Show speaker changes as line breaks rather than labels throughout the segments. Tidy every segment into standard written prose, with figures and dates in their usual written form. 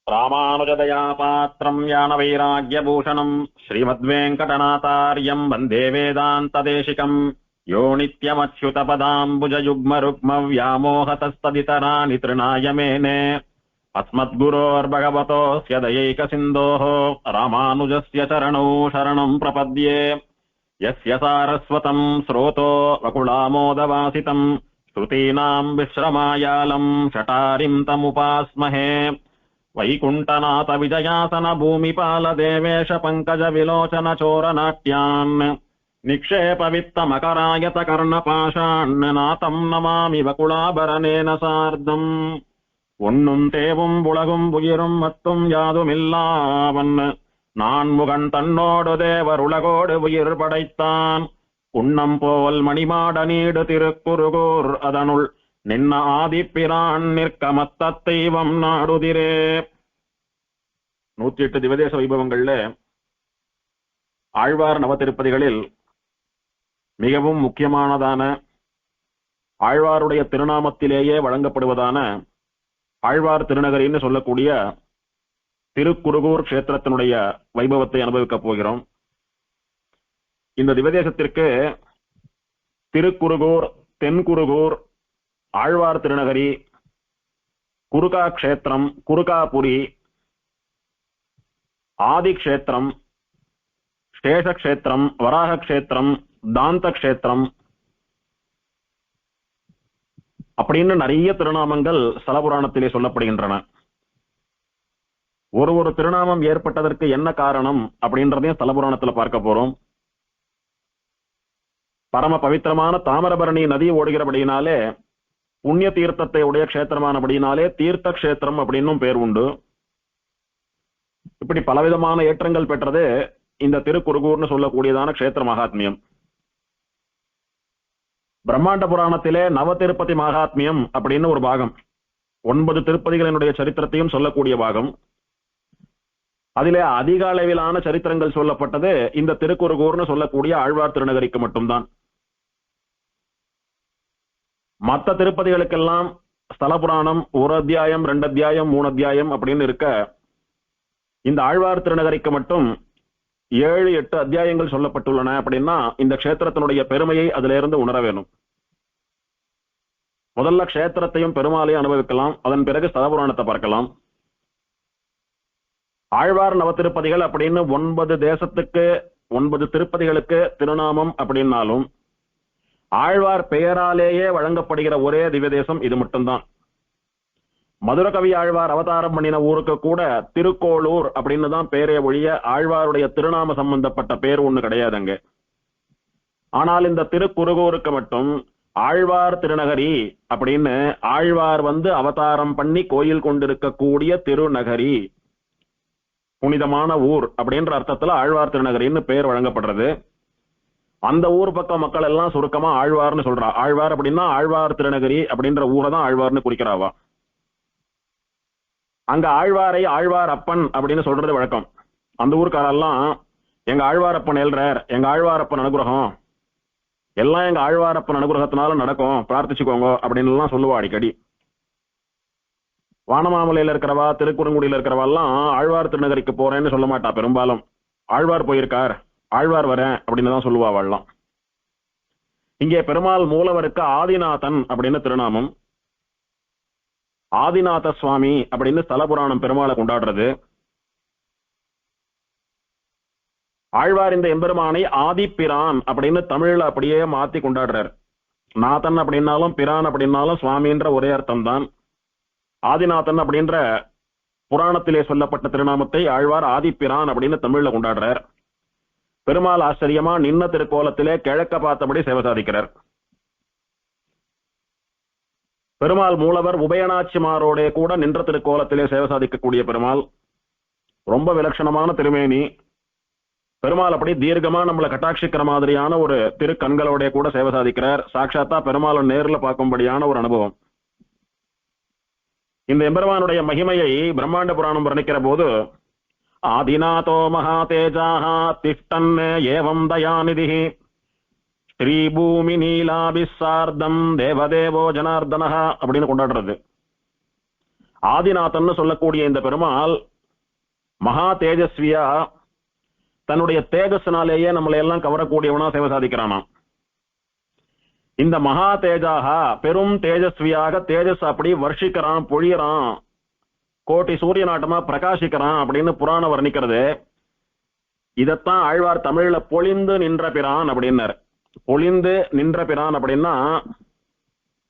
ராமானுஜதயா பாத்திரம் ஞான வைராக்யபூஷணம் ஸ்ரீமத்வேங்கடநாதார்யம் வந்தே வேதாந்ததேசிகம் யோ நித்யமச்யுதபதாம்புஜயுக்மருக்ம வியாமோகதஸ்ததிதராணி த்ருணாய மேனே அஸ்மத்குரோர்பகவதோஸ்ய தயைகசிந்தோः ராமானுஜஸ்ய சரணௌ சரணம் பிரபத்யே யஸ்ய சாரஸ்வதம் ஸ்ரோதோ வகுளாமோதவாசிதம் ஸ்ருதீனாம் விஸ்ரமாயாலம் ஷட்டாரிம் தமுபாஸ்மஹே வைகுண்டநாத விஜயாசன பூமிபால தேவேஷ பங்கஜ விலோச்சன சோரநாட்யான் நிக்ஷேப வித்த மகராயத கர்ணபாஷான் நாதம் நமாமி வகுளாபரணேன சார்த்தம் ஒன்னும் தேவும் உலகும் உயிரும் மத்தும் யாதுமில்லாவன் நான் முகன் தன்னோடு தேவர் உலகோடு உயிர் படைத்தான் உன்னம் போல் மணிமாட நீடு திருக்குறுகூர் அதனுள் நின்ன ஆதிப்பிரான் நிற்க மத்த தெய்வம் நாடுதிரே. 108 திவதேச வைபவங்கள்ல ஆழ்வார் நவதிருப்பதிகளில் மிகவும் முக்கியமானதான ஆழ்வாருடைய திருநாமத்திலேயே வழங்கப்படுவதான ஆழ்வார் திருநகரின்னு சொல்லக்கூடிய திருக்குறுகூர் கஷேத்திரத்தினுடைய வைபவத்தை அனுபவிக்கப் போகிறோம். இந்த திவதேசத்திற்கு திருக்குறுகூர், தென்குறுகூர், ஆழ்வார் திருநகரி, குருகா கஷேத்திரம், குருகாபுரி, ஆதி கஷேத்திரம், சேஷ கஷேத்திரம், வராக கஷேத்திரம், தாந்த கஷேத்திரம் அப்படின்னு நிறைய திருநாமங்கள் ஸ்தலபுராணத்திலே சொல்லப்படுகின்றன. ஒரு திருநாமம் ஏற்பட்டதற்கு என்ன காரணம் அப்படின்றதையும் ஸ்தலபுராணத்துல பார்க்க போறோம். பரம பவித்திரமான தாமிரபரணி நதி ஓடுகிறபடினாலே புண்ணிய தீர்த்தத்தை உடைய கஷேத்திரமானபடினாலே தீர்த்த கஷேத்திரம் அப்படின்னும் பேர் உண்டு. இப்படி பலவிதமான ஏற்றங்கள் பெற்றது இந்த திருக்குறுகூர்னு சொல்லக்கூடியதான கஷேத்திர மகாத்மியம். பிரம்மாண்ட புராணத்திலே நவ திருப்பதி மகாத்மியம் அப்படின்னு ஒரு பாகம், 9 திருப்பதிகளினுடைய சரித்திரத்தையும் சொல்லக்கூடிய பாகம். அதிலே அதிக அளவிலான சரித்திரங்கள் சொல்லப்பட்டது இந்த திருக்குறுகூர்னு சொல்லக்கூடிய ஆழ்வார் திருநகரிக்கு மட்டும்தான். மற்ற திருப்பதிகளுக்கெல்லாம் ஸ்தல புராணம் 1 அத்தியாயம், 2 அத்தியாயம், 3 அத்தியாயம் அப்படின்னு இருக்க, இந்த ஆழ்வார் திருநகரிக்கு மட்டும் 7-8 அத்தியாயங்கள் சொல்லப்பட்டுள்ளன. அப்படின்னா இந்த கஷேத்திரத்தினுடைய பெருமையை அதுல இருந்து உணர வேணும். முதல்ல கஷேத்திரத்தையும் பெருமாளையும் அனுபவிக்கலாம், அதன் பிறகு ஸ்தல புராணத்தை பார்க்கலாம். ஆழ்வார் நவத்திருப்பதிகள் அப்படின்னு 9 தேசத்துக்கு 9 திருப்பதிகளுக்கு திருநாமம் அப்படின்னாலும் ஆழ்வார் பெயராலேயே வழங்கப்படுகிற ஒரே திவ்யதேசம் இது மட்டும்தான். மதுரகவி ஆழ்வார் அவதாரம் பண்ணின ஊருக்கு கூட திருக்கோளூர் அப்படின்னு தான் பேரே ஒழிய ஆழ்வாருடைய திருநாம சம்பந்தப்பட்ட பேர் ஒண்ணு கிடையாதுங்க. ஆனால் இந்த திருக்குறுகூருக்கு மட்டும் ஆழ்வார் திருநகரி அப்படின்னு ஆழ்வார் அவதாரம் பண்ணி கோயில் கொண்டிருக்கக்கூடிய திருநகரி, புனிதமான ஊர் அப்படின்ற அர்த்தத்துல ஆழ்வார் திருநகரின்னு பேர் வழங்கப்படுறது. அந்த ஊர் பக்கம் மக்கள் எல்லாம் சுருக்கமா ஆழ்வார்னு சொல்றா. ஆழ்வார் அப்படின்னா ஆழ்வார் திருநகரி அப்படின்ற ஊரை தான் ஆழ்வார்னு குறிக்கிறாவா. அங்க ஆழ்வாரை ஆழ்வார் அப்பன் அப்படின்னு சொல்றது வழக்கம். அந்த ஊருக்காரெல்லாம் எங்க ஆழ்வாரப்பன் ஏழ்றார், எங்க ஆழ்வாரப்பன் அனுகிரகம், எல்லாம் எங்க ஆழ்வாரப்பன் அனுகிரகத்தினால நடக்கும், பிரார்த்திச்சுக்கோங்க அப்படின்னு எல்லாம் சொல்லுவா அடிக்கடி. வானமாமலையில இருக்கிறவா, திருக்குறுங்குடியில இருக்கிறவா எல்லாம் ஆழ்வார் திருநகரிக்கு போறேன்னு சொல்ல மாட்டா. பெரும்பாலும் ஆழ்வார் போயிருக்கார், ஆழ்வார் வரேன் அப்படின்னு தான் சொல்லுவாள்லாம். இங்கே பெருமாள் மூலவருக்கு ஆதிநாதன் அப்படின்னு திருநாமம். ஆதிநாத சுவாமி அப்படின்னு ஸ்தல புராணம் பெருமாளை கொண்டாடுறது. ஆழ்வார் இந்த எம்பெருமானை ஆதிப்பிரான் அப்படின்னு தமிழ்ல அப்படியே மாத்தி கொண்டாடுறார். நாதன் அப்படின்னாலும் பிரான் அப்படின்னாலும் சுவாமின்ற ஒரே அர்த்தம் தான். ஆதிநாதன் அப்படின்ற புராணத்திலே சொல்லப்பட்ட திருநாமத்தை ஆழ்வார் ஆதிப்பிரான் அப்படின்னு தமிழ்ல கொண்டாடுறார். பெருமாள் ஆச்சரியமா நின்ன திருக்கோலத்திலே கிழக்க பார்த்தபடி சேவை சாதிக்கிறார். பெருமாள் மூலவர் உபயநாச்சிமாரோட கூட நின்ற திருக்கோலத்திலே சேவை சாதிக்கக்கூடிய பெருமாள். ரொம்ப விலட்சணமான திருமேனி. பெருமாள் அப்படி தீர்க்கமா நம்மளை கட்டாட்சிக்கிற மாதிரியான ஒரு திருக்கண்களோட கூட சேவை சாதிக்கிறார். சாட்சாத்தா பெருமாளை நேர்ல பார்க்கும்படியான ஒரு அனுபவம். இந்த எம்பெருமானுடைய மகிமையை பிரம்மாண்ட புராணம் வர்ணிக்கிற போது ஆதிநாதோ மகாதேஜாஹ திஷ்டன் ஏவம் தயாநிதிஹி ஸ்ரீபூமி நீலாபிசார்தம் தேவதேவோ ஜனார்தனஹ அப்படின்னு கொண்டாடுறது. ஆதிநாதன் சொல்லக்கூடிய இந்த பெருமாள் மகா தேஜஸ்வியா தன்னுடைய தேஜஸ்னாலேயே நம்மளை எல்லாம் கவரக்கூடியவனா சேவை சாதிக்கிறானாம். இந்த மகா தேஜாக பெரும் தேஜஸ்வியாக தேஜஸ் அப்படி வர்ஷிக்கிறான், பொழியறான், கோட்டி சூரிய நாட்டமா பிரகாசிக்கிறான் அப்படின்னு புராணம் வர்ணிக்கிறது. இதத்தான் ஆழ்வார் தமிழ்ல பொழிந்து நின்ற பிரான் அப்படின்னாரு. பொழிந்து நின்ற பிரான் அப்படின்னா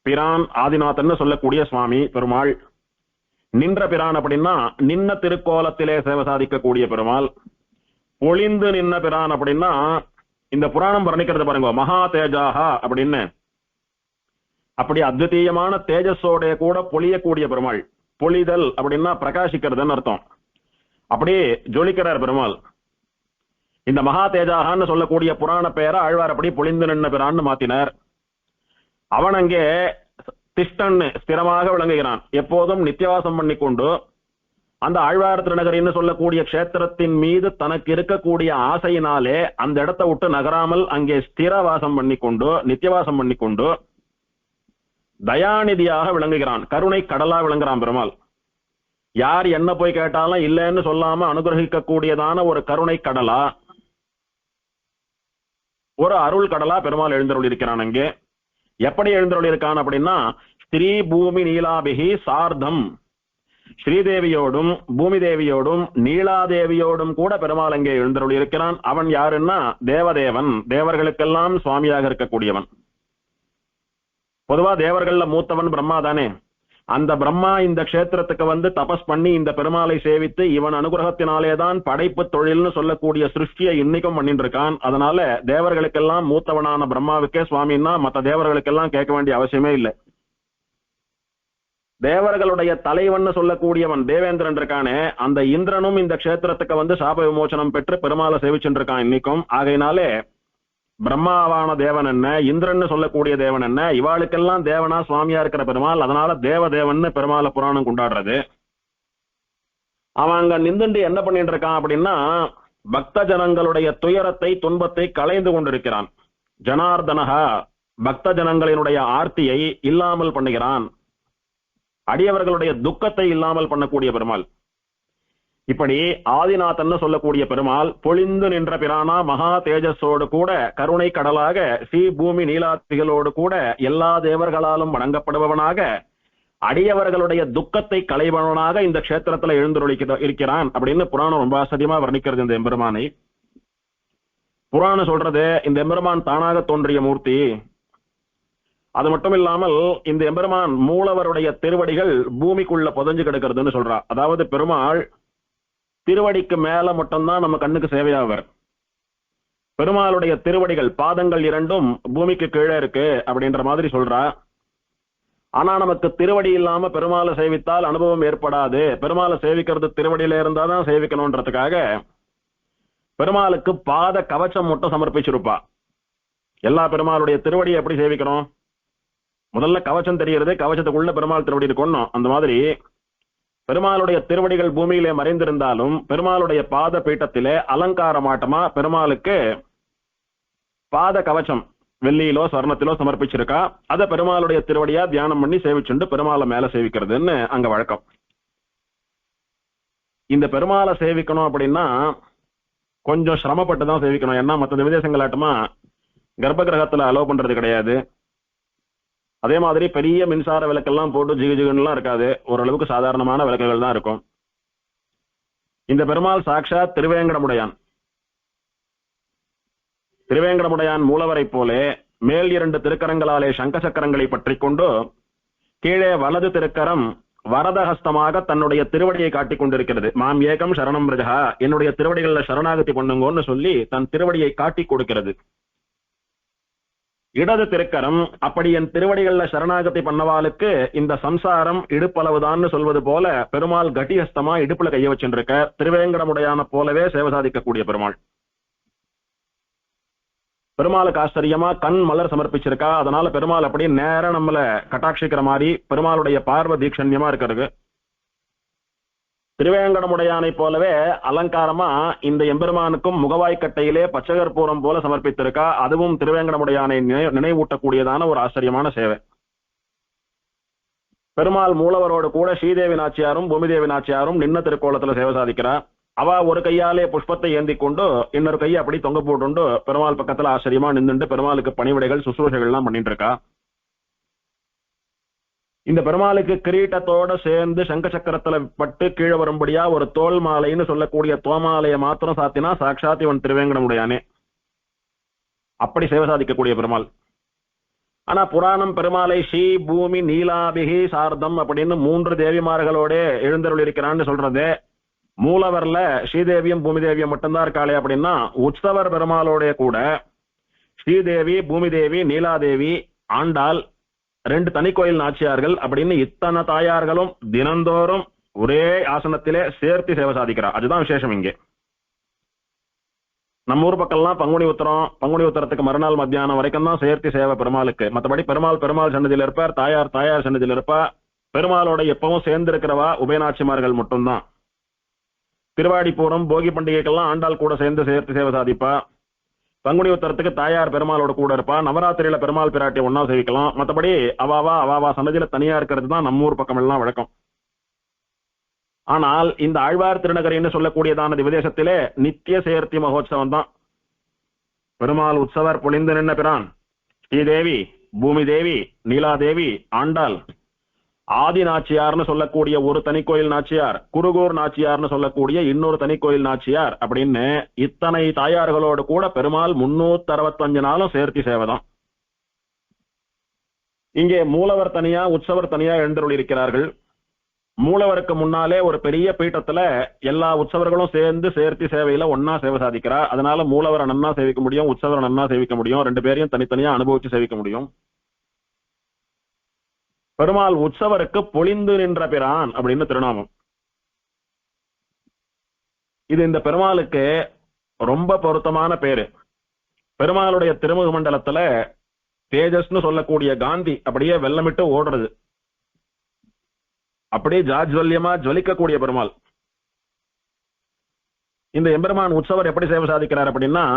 பிரான் ஆதிநாதன் சொல்லக்கூடிய சுவாமி பெருமாள். நின்ற பிரான் அப்படின்னா நின்ன திருக்கோலத்திலே சேவை சாதிக்கக்கூடிய பெருமாள். பொழிந்து நின்ன பிரான் அப்படின்னா இந்த புராணம் வர்ணிக்கிறது பாருங்க, மகா தேஜாகா அப்படின்னு. அப்படி அத்விதீயமான தேஜஸோட கூட பொழியக்கூடிய பெருமாள். பொழிதல் அப்படின்னா பிரகாசிக்கிறதுன்னு அர்த்தம். அப்படியே ஜொலிக்கிறார் பெருமாள். இந்த மகா தேஜாகான்னு சொல்லக்கூடிய புராண பெயரை ஆழ்வார் அப்படி பொழிந்து நின்ன பிரான்னு மாத்தினார். அவன் அங்கே திஷ்டன் ஸ்திரமாக விளங்குகிறான். எப்போதும் நித்தியவாசம் பண்ணி கொண்டு அந்த ஆழ்வார் திருநகரின்னு சொல்லக்கூடிய கஷேத்திரத்தின் மீது தனக்கு இருக்கக்கூடிய ஆசையினாலே அந்த இடத்தை விட்டு நகராமல் அங்கே ஸ்திரவாசம் பண்ணி கொண்டு நித்தியவாசம் பண்ணி கொண்டு தயாநிதியாக விளங்குகிறான். கருணை கடலா விளங்குறான் பெருமாள். யார் என்ன போய் கேட்டாலும் இல்லைன்னு சொல்லாம அனுகிரகிக்க கூடியதான ஒரு கருணை கடலா, ஒரு அருள் கடலா பெருமாள் எழுந்தருள் இருக்கிறான். அங்கே எப்படி எழுந்தருள் இருக்கான் அப்படின்னா ஸ்ரீ பூமி நீலாபிகி சார்தம், ஸ்ரீதேவியோடும் பூமி தேவியோடும் நீலாதேவியோடும் கூட பெருமாள் அங்கே எழுந்தருள் இருக்கிறான். அவன் யாருன்னா தேவதேவன், தேவர்களுக்கெல்லாம் சுவாமியாக இருக்கக்கூடியவன். பொதுவா தேவர்கள்ல மூத்தவன் பிரம்மா தானே. அந்த பிரம்மா இந்த கஷேத்திரத்துக்கு வந்து தபஸ் பண்ணி இந்த பெருமாளை சேவித்து இவன் அனுகிரகத்தினாலேதான் படைப்பு தொழில்னு சொல்லக்கூடிய சிருஷ்டியை இன்னைக்கும் பண்ணிட்டு இருக்கான். அதனால தேவர்களுக்கெல்லாம் மூத்தவனான பிரம்மாவுக்கே சுவாமின்னா மற்ற தேவர்களுக்கெல்லாம் கேட்க வேண்டிய அவசியமே இல்லை. தேவர்களுடைய தலைவன் சொல்லக்கூடியவன் தேவேந்திரன் இருக்கானே, அந்த இந்திரனும் இந்த கஷேத்திரத்துக்கு வந்து சாப விமோசனம் பெற்று பெருமாளை சேவிச்சுட்டு இருக்கான் இன்னைக்கும். ஆகையினாலே பிரம்மாவான தேவன் என்ன, இந்திரன் சொல்லக்கூடிய தேவன் என்ன, இவாளுக்கெல்லாம் தேவனா சுவாமியா இருக்கிற பெருமாள். அதனால தேவதேவன் பெருமாளை புராணம் கொண்டாடுறது. அவன் அங்க நின்றுண்டு என்ன பண்ணிட்டு இருக்கான் அப்படின்னா பக்த ஜனங்களுடைய துயரத்தை துன்பத்தை களைந்து கொண்டிருக்கிறான். ஜனார்தனஹா பக்த ஜனங்களினுடைய ஆர்த்தியை இல்லாமல் பண்ணுகிறான். அடியவர்களுடைய துக்கத்தை இல்லாமல் பண்ணக்கூடிய பெருமாள். இப்படி ஆதிநாதன் சொல்லக்கூடிய பெருமாள் பொழிந்து நின்ற பிரானா மகா தேஜஸோடு கூட கருணை கடலாக ஸ்ரீ பூமி நீலாத்திகளோடு கூட எல்லா தேவர்களாலும் வணங்கப்படுபவனாக அடியவர்களுடைய துக்கத்தை களைபவனாக இந்த கஷேத்திரத்துல எழுந்துருளிக்க இருக்கிறான் அப்படின்னு புராணம் ரொம்ப ஆச்சரியமா வர்ணிக்கிறது இந்த எம்பெருமானை. புராணம் சொல்றது இந்த எம்பெருமான் தானாக தோன்றிய மூர்த்தி. அது மட்டும் இல்லாமல் இந்த எம்பெருமான் மூலவருடைய திருவடிகள் பூமிக்குள்ள புதஞ்சு கிடக்கிறதுன்னு சொல்றா. அதாவது பெருமாள் திருவடிக்கு மேல மட்டும்தான் நம்ம கண்ணுக்கு சேவையாவர். பெருமாளுடைய திருவடிகள் பாதங்கள் இரண்டும் பூமிக்கு கீழே இருக்கு அப்படின்ற மாதிரி சொல்றா. ஆனா நமக்கு திருவடி இல்லாம பெருமாளை சேவித்தால் அனுபவம் ஏற்படாது. பெருமாளை சேவிக்கிறது திருவடியில இருந்தாதான் சேவிக்கணும்ன்றதுக்காக பெருமாளுக்கு பாத கவச்சம் மட்டும் சமர்ப்பிச்சிருப்பா. எல்லா பெருமாளுடைய திருவடியை எப்படி சேவிக்கணும்? முதல்ல கவச்சம் தெரிகிறது, கவச்சத்துக்குள்ள பெருமாள் திருவடி இருக்கணும். அந்த மாதிரி பெருமாளுடைய திருவடிகள் பூமியிலே மறைந்திருந்தாலும் பெருமாளுடைய பாத பீட்டத்திலே அலங்கார மாட்டமா பெருமாளுக்கு பாத கவச்சம் வெள்ளியிலோ சொர்ணத்திலோ சமர்ப்பிச்சிருக்கா. அதை பெருமாளுடைய திருவடியா தியானம் பண்ணி சேவிச்சுண்டு பெருமாளை மேல சேவிக்கிறதுன்னு அங்க வழக்கம். இந்த பெருமாளை சேவிக்கணும் அப்படின்னா கொஞ்சம் சிரமப்பட்டு தான் சேவிக்கணும். ஏன்னா மற்ற விதேசங்களாட்டமா கர்ப்ப கிரகத்துல அலோவ் பண்றது கிடையாது. அதே மாதிரி பெரிய மின்சார விளக்கெல்லாம் போட்டு ஜிகு ஜிகுன்னுலாம் இருக்காது. ஓரளவுக்கு சாதாரணமான விளக்குகள் தான் இருக்கும். இந்த பெருமாள் சாட்சாத் திருவேங்கடமுடையான். திருவேங்கடமுடையான் மூலவரை போலே மேல் இரண்டு திருக்கரங்களாலே சங்க சக்கரங்களை பற்றி கொண்டு கீழே வலது திருக்கரம் வரதஹஸ்தமாக தன்னுடைய திருவடியை காட்டிக் கொண்டிருக்கிறது. மாம் ஏகம் சரணம் பிரஜா, என்னுடைய திருவடிகள்ல சரணாகதி பண்ணுங்கன்னு சொல்லி தன் திருவடியை காட்டி கொடுக்கிறது. இடது திருக்கரம் அப்படி என் திருவடிகள்ல சரணாகதி பண்ணவாளுக்கு இந்த சம்சாரம் இடுப்பளவுதான்னு சொல்வது போல பெருமாள் கட்டிஹஸ்தமா இடுப்புல கைய வச்சுருக்க திருவேங்கடமுடையான போலவே சேவை சாதிக்கக்கூடிய பெருமாள். பெருமாளுக்கு ஆச்சரியமா கண் மலர் சமர்ப்பிச்சிருக்கா. அதனால பெருமாள் அப்படி நேரம் நம்மள கட்டாட்சிக்கிற மாதிரி பெருமாளுடைய பார்வ தீக்ஷண்யமா இருக்கிறது. திருவேங்கடமுடையானை போலவே அலங்காரமா இந்த எம்பெருமானுக்கும் முகவாய்க்கட்டையிலே பச்சகற்பூரம் போல சமர்ப்பித்திருக்கா. அதுவும் திருவேங்கடமுடையானை நினைவூட்டக்கூடியதான ஒரு ஆச்சரியமான சேவை. பெருமாள் மூலவரோடு கூட ஸ்ரீதேவி நாச்சியாரும் பூமிதேவி நாச்சியாரும் நின்ன திருக்கோலத்துல சேவை சாதிக்கிறார். அவ ஒரு கையாலே புஷ்பத்தை ஏந்தி கொண்டு இன்னொரு கையை அப்படி தொங்க போட்டு பெருமாள் பக்கத்துல ஆச்சரியமா நின்றுட்டு பெருமாளுக்கு பணிவிடைகள் சுசுரூஷைகள் எல்லாம் பண்ணிட்டு இருக்கா. இந்த பெருமாளுக்கு கிரீட்டத்தோட சேர்ந்து சங்க சக்கரத்துல பட்டு கீழே வரும்படியா ஒரு தோல் மாலைன்னு சொல்லக்கூடிய தோமாலையை மாத்திரம் சாத்தினா சாட்சாத் இவன் திருவேங்கடமுடையானே. அப்படி சேவை சாதிக்கக்கூடிய பெருமாள். ஆனா புராணம் பெருமாளை ஸ்ரீ பூமி நீலாபிகி சார்தம் அப்படின்னு 3 தேவிமார்களோட எழுந்தருள் இருக்கிறான்னு சொல்றது. மூலவர்ல ஸ்ரீதேவியும் பூமிதேவியும் மட்டும்தான் இருக்காளே அப்படின்னா உற்சவர் பெருமாளோட கூட ஸ்ரீதேவி பூமிதேவி நீலாதேவி ஆண்டாள் 2 தனி கோயில் நாச்சியார்கள் அப்படின்னு இத்தனை தாயார்களும் தினந்தோறும் ஒரே ஆசனத்திலே சேர்த்து சேவை சாதிக்கிறார். அதுதான் விசேஷம். இங்கே நம்ம ஊர் பக்கம்லாம் பங்குனி உத்தரத்துக்கு மறுநாள் மத்தியானம் வரைக்கும் தான் சேர்த்தி சேவை பெருமாளுக்கு. மற்றபடி பெருமாள் சன்னதியில் இருப்பார், தாயார் சன்னதியில் இருப்பா. பெருமாளோட எப்பவும் சேர்ந்து இருக்கிறவா உபயநாச்சிமார்கள் மட்டும்தான். திருவாடிப்பூரம் போகி பண்டிகைக்கெல்லாம் ஆண்டாள் கூட சேர்ந்து சேர்த்து சேவை சாதிப்பா. பங்குனி உத்தரத்துக்கு தாயார் பெருமாளோட கூட இருப்பா. நவராத்திரியில பெருமாள் பிராட்டியை ஒன்னா சேவிக்கலாம். மற்றபடி அவாவா சன்னதியில தனியா இருக்கிறது தான் நம்ம ஊர் பக்கம் எல்லாம் வழக்கம். ஆனால் இந்த ஆழ்வார் திருநகரின்னு சொல்லக்கூடியதான திவதேசத்திலே நித்திய சேர்த்தி மகோத்சவம் தான். பெருமாள் உற்சவர் பொழிந்து நின்ன பிரான் ஸ்ரீதேவி பூமிதேவி நீலாதேவி ஆண்டாள் ஆதி நாச்சியார்னு சொல்லக்கூடிய ஒரு தனி கோயில் நாச்சியார், குருகூர் நாச்சியார்னு சொல்லக்கூடிய இன்னொரு தனி கோயில் நாச்சியார் அப்படின்னு இத்தனை தாயார்களோடு கூட பெருமாள் 365 நாளும் சேர்த்தி சேவைதான். இங்கே மூலவர் தனியா உற்சவர் தனியா எழுந்தருள் இருக்கிறார்கள். மூலவருக்கு முன்னாலே ஒரு பெரிய பீட்டத்துல எல்லா உற்சவர்களும் சேர்ந்து சேர்த்தி சேவையில ஒன்னா சேவை சாதிக்கிறார். அதனால மூலவரை நன்னா சேவிக்க முடியும், உற்சவரை நன்னா சேவிக்க முடியும், 2 பேரையும் தனித்தனியா அனுபவிச்சு சேவிக்க முடியும். பெருமாள் உற்சவருக்கு பொழிந்து நின்ற பிரான் அப்படின்னு திருநாமம். இது இந்த பெருமாளுக்கு ரொம்ப பொருத்தமான பேரு. பெருமாளுடைய திருமுக மண்டலத்துல தேஜஸ்னு சொல்லக்கூடிய காந்தி அப்படியே வெள்ளமிட்டு ஓடுறது. அப்படியே ஜாஜ்வல்யமா ஜொலிக்கக்கூடிய பெருமாள். இந்த எம்பெருமான் உற்சவர் எப்படி சேவை சாதிக்கிறார் அப்படின்னா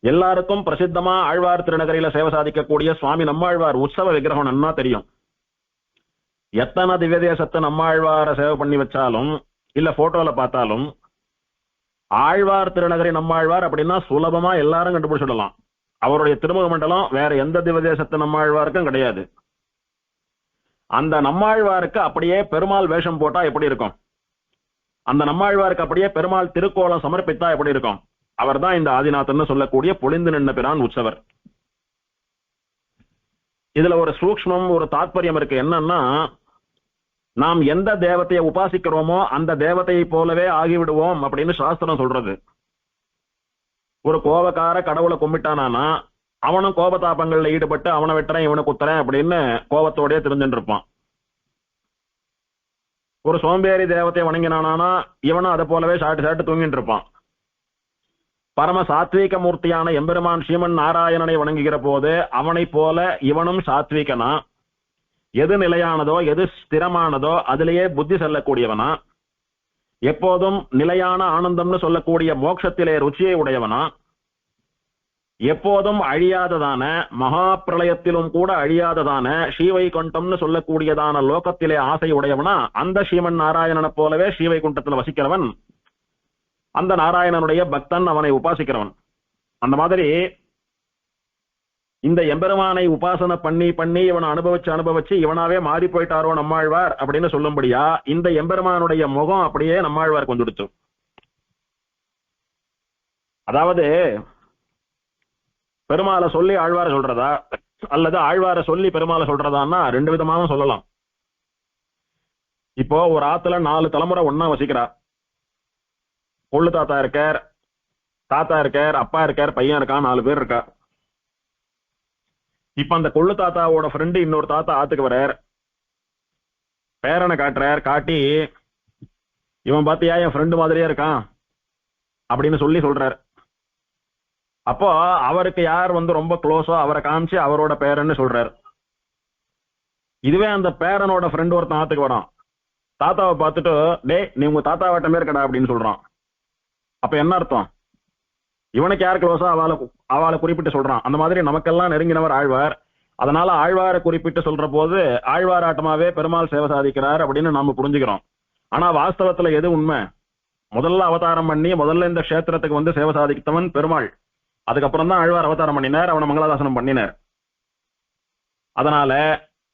எல்லாருக்கும் பிரசித்தமா ஆழ்வார் திருநகரில சேவை சாதிக்கக்கூடிய சுவாமி நம்மாழ்வார் உற்சவ விக்கிரகம் நன்னா தெரியும். எத்தனை திவ்யதேசத்தை நம்மாழ்வார சேவை பண்ணி வச்சாலும் இல்ல போட்டோல பார்த்தாலும் ஆழ்வார் திருநகரி நம்மாழ்வார் அப்படின்னா சுலபமா எல்லாரும் கண்டுபிடிச்சிடலாம். அவருடைய திருமுக மண்டலம் வேற எந்த திவ்யதேசத்து நம்மாழ்வாருக்கும் கிடையாது. அந்த நம்மாழ்வாருக்கு அப்படியே பெருமாள் வேஷம் போட்டா எப்படி இருக்கும், அந்த நம்மாழ்வாருக்கு அப்படியே பெருமாள் திருக்கோலம் சமர்ப்பித்தா எப்படி இருக்கும். அவர் தான் இந்த ஆதிநாதன் சொல்லக்கூடிய பொழிந்து நின்ன பிரான் உற்சவர். இதுல ஒரு சூக்ஷ்மம் ஒரு தாத்பரியம் இருக்கு. என்னன்னா நாம் எந்த தேவத்தையை உபாசிக்கிறோமோ அந்த தேவதையை போலவே ஆகிவிடுவோம் அப்படின்னு சாஸ்திரம் சொல்றது. ஒரு கோபக்கார கடவுளை கும்பிட்டானா அவனும் கோபதாபங்கள்ல ஈடுபட்டு அவனை வெட்டுறேன் இவனை குத்துறேன் அப்படின்னு கோபத்தோடய தெரிஞ்சுட்டு இருப்பான். ஒரு சோம்பேறி தேவத்தையை வணங்கினானா இவனும் அதை போலவே சாட்டு தூங்கிட்டு இருப்பான். பரம சாத்வீக மூர்த்தியான எம்பெருமான் ஸ்ரீமன் நாராயணனை வணங்குகிற போது அவனை போல இவனும் சாத்வீகனா, எது நிலையானதோ எது ஸ்திரமானதோ அதிலேயே புத்தி செல்லக்கூடியவனா, எப்போதும் நிலையான ஆனந்தம்னு சொல்லக்கூடிய மோட்சத்திலே ருச்சியை உடையவனா, எப்போதும் அழியாததான மகா பிரளயத்திலும் கூட அழியாததான ஸ்ரீவைகுண்டம்னு சொல்லக்கூடியதான லோகத்திலே ஆசை உடையவனா, அந்த ஸ்ரீமன் நாராயணனை போலவே ஸ்ரீவைகுண்டத்தில் வசிக்கிறவன், அந்த நாராயணனுடைய பக்தன், அவனை உபாசிக்கிறவன். அந்த மாதிரி இந்த எம்பெருமானை உபாசனை பண்ணி பண்ணி இவனை அனுபவிச்சு இவனாவே மாறி போயிட்டாரோ நம்மாழ்வார் அப்படின்னு சொல்லும்படியா இந்த எம்பெருமானுடைய முகம் அப்படியே நம்மாழ்வார் வந்துடுச்சு. அதாவது பெருமாளை சொல்லி ஆழ்வார சொல்றதா அல்லது ஆழ்வார சொல்லி பெருமாளை சொல்றதான்னா 2 விதமாவும் சொல்லலாம். இப்போ ஒரு ஆத்துல 4 தலைமுறை ஒன்னா வசிக்கிறா. கொள்ளு தாத்தா இருக்கார், அப்பா இருக்கார், பையன் இருக்கான், 4 பேர் இருக்கா. இப்ப அந்த கொள்ளு தாத்தாவோட ஃப்ரெண்டு இன்னொரு தாத்தா ஆத்துக்கு வர்றார், பேரனை காட்டுறார். காட்டி இவன் பாத்தியா என் ஃப்ரெண்டு மாதிரியே இருக்கான் அப்படின்னு சொல்றார். அப்போ அவருக்கு யார் ரொம்ப க்ளோஸோ அவரை காமிச்சு அவரோட பேரன்னு சொல்றார். இதுவே அந்த பேரனோட ஃப்ரெண்டு ஒருத்தன் ஆத்துக்கு வரான். தாத்தாவை பார்த்துட்டு டே நீ உங்க தாத்தா வட்டமே இருக்கடா அப்படின்னு சொல்றான். அப்ப என்ன அர்த்தம், இவனுக்கு யார் க்ளோஸோ அவளை குறிப்பிட்டு சொல்றான். அந்த மாதிரி நமக்கெல்லாம் நெருங்கினவர் ஆழ்வார். அதனால ஆழ்வாரை குறிப்பிட்டு சொல்ற போது ஆழ்வாராட்டமாவே பெருமாள் சேவை சாதிக்கிறார் அப்படின்னு நாம புரிஞ்சுக்கிறோம். ஆனா வாஸ்தவத்துல எது உண்மை? முதல்ல அவதாரம் பண்ணி முதல்ல இந்த கஷேத்திரத்துக்கு வந்து சேவை சாதித்தவன் பெருமாள். அதுக்கப்புறம் தான் ஆழ்வார் அவதாரம் பண்ணினார், அவனை மங்களாதாசனம் பண்ணினார். அதனால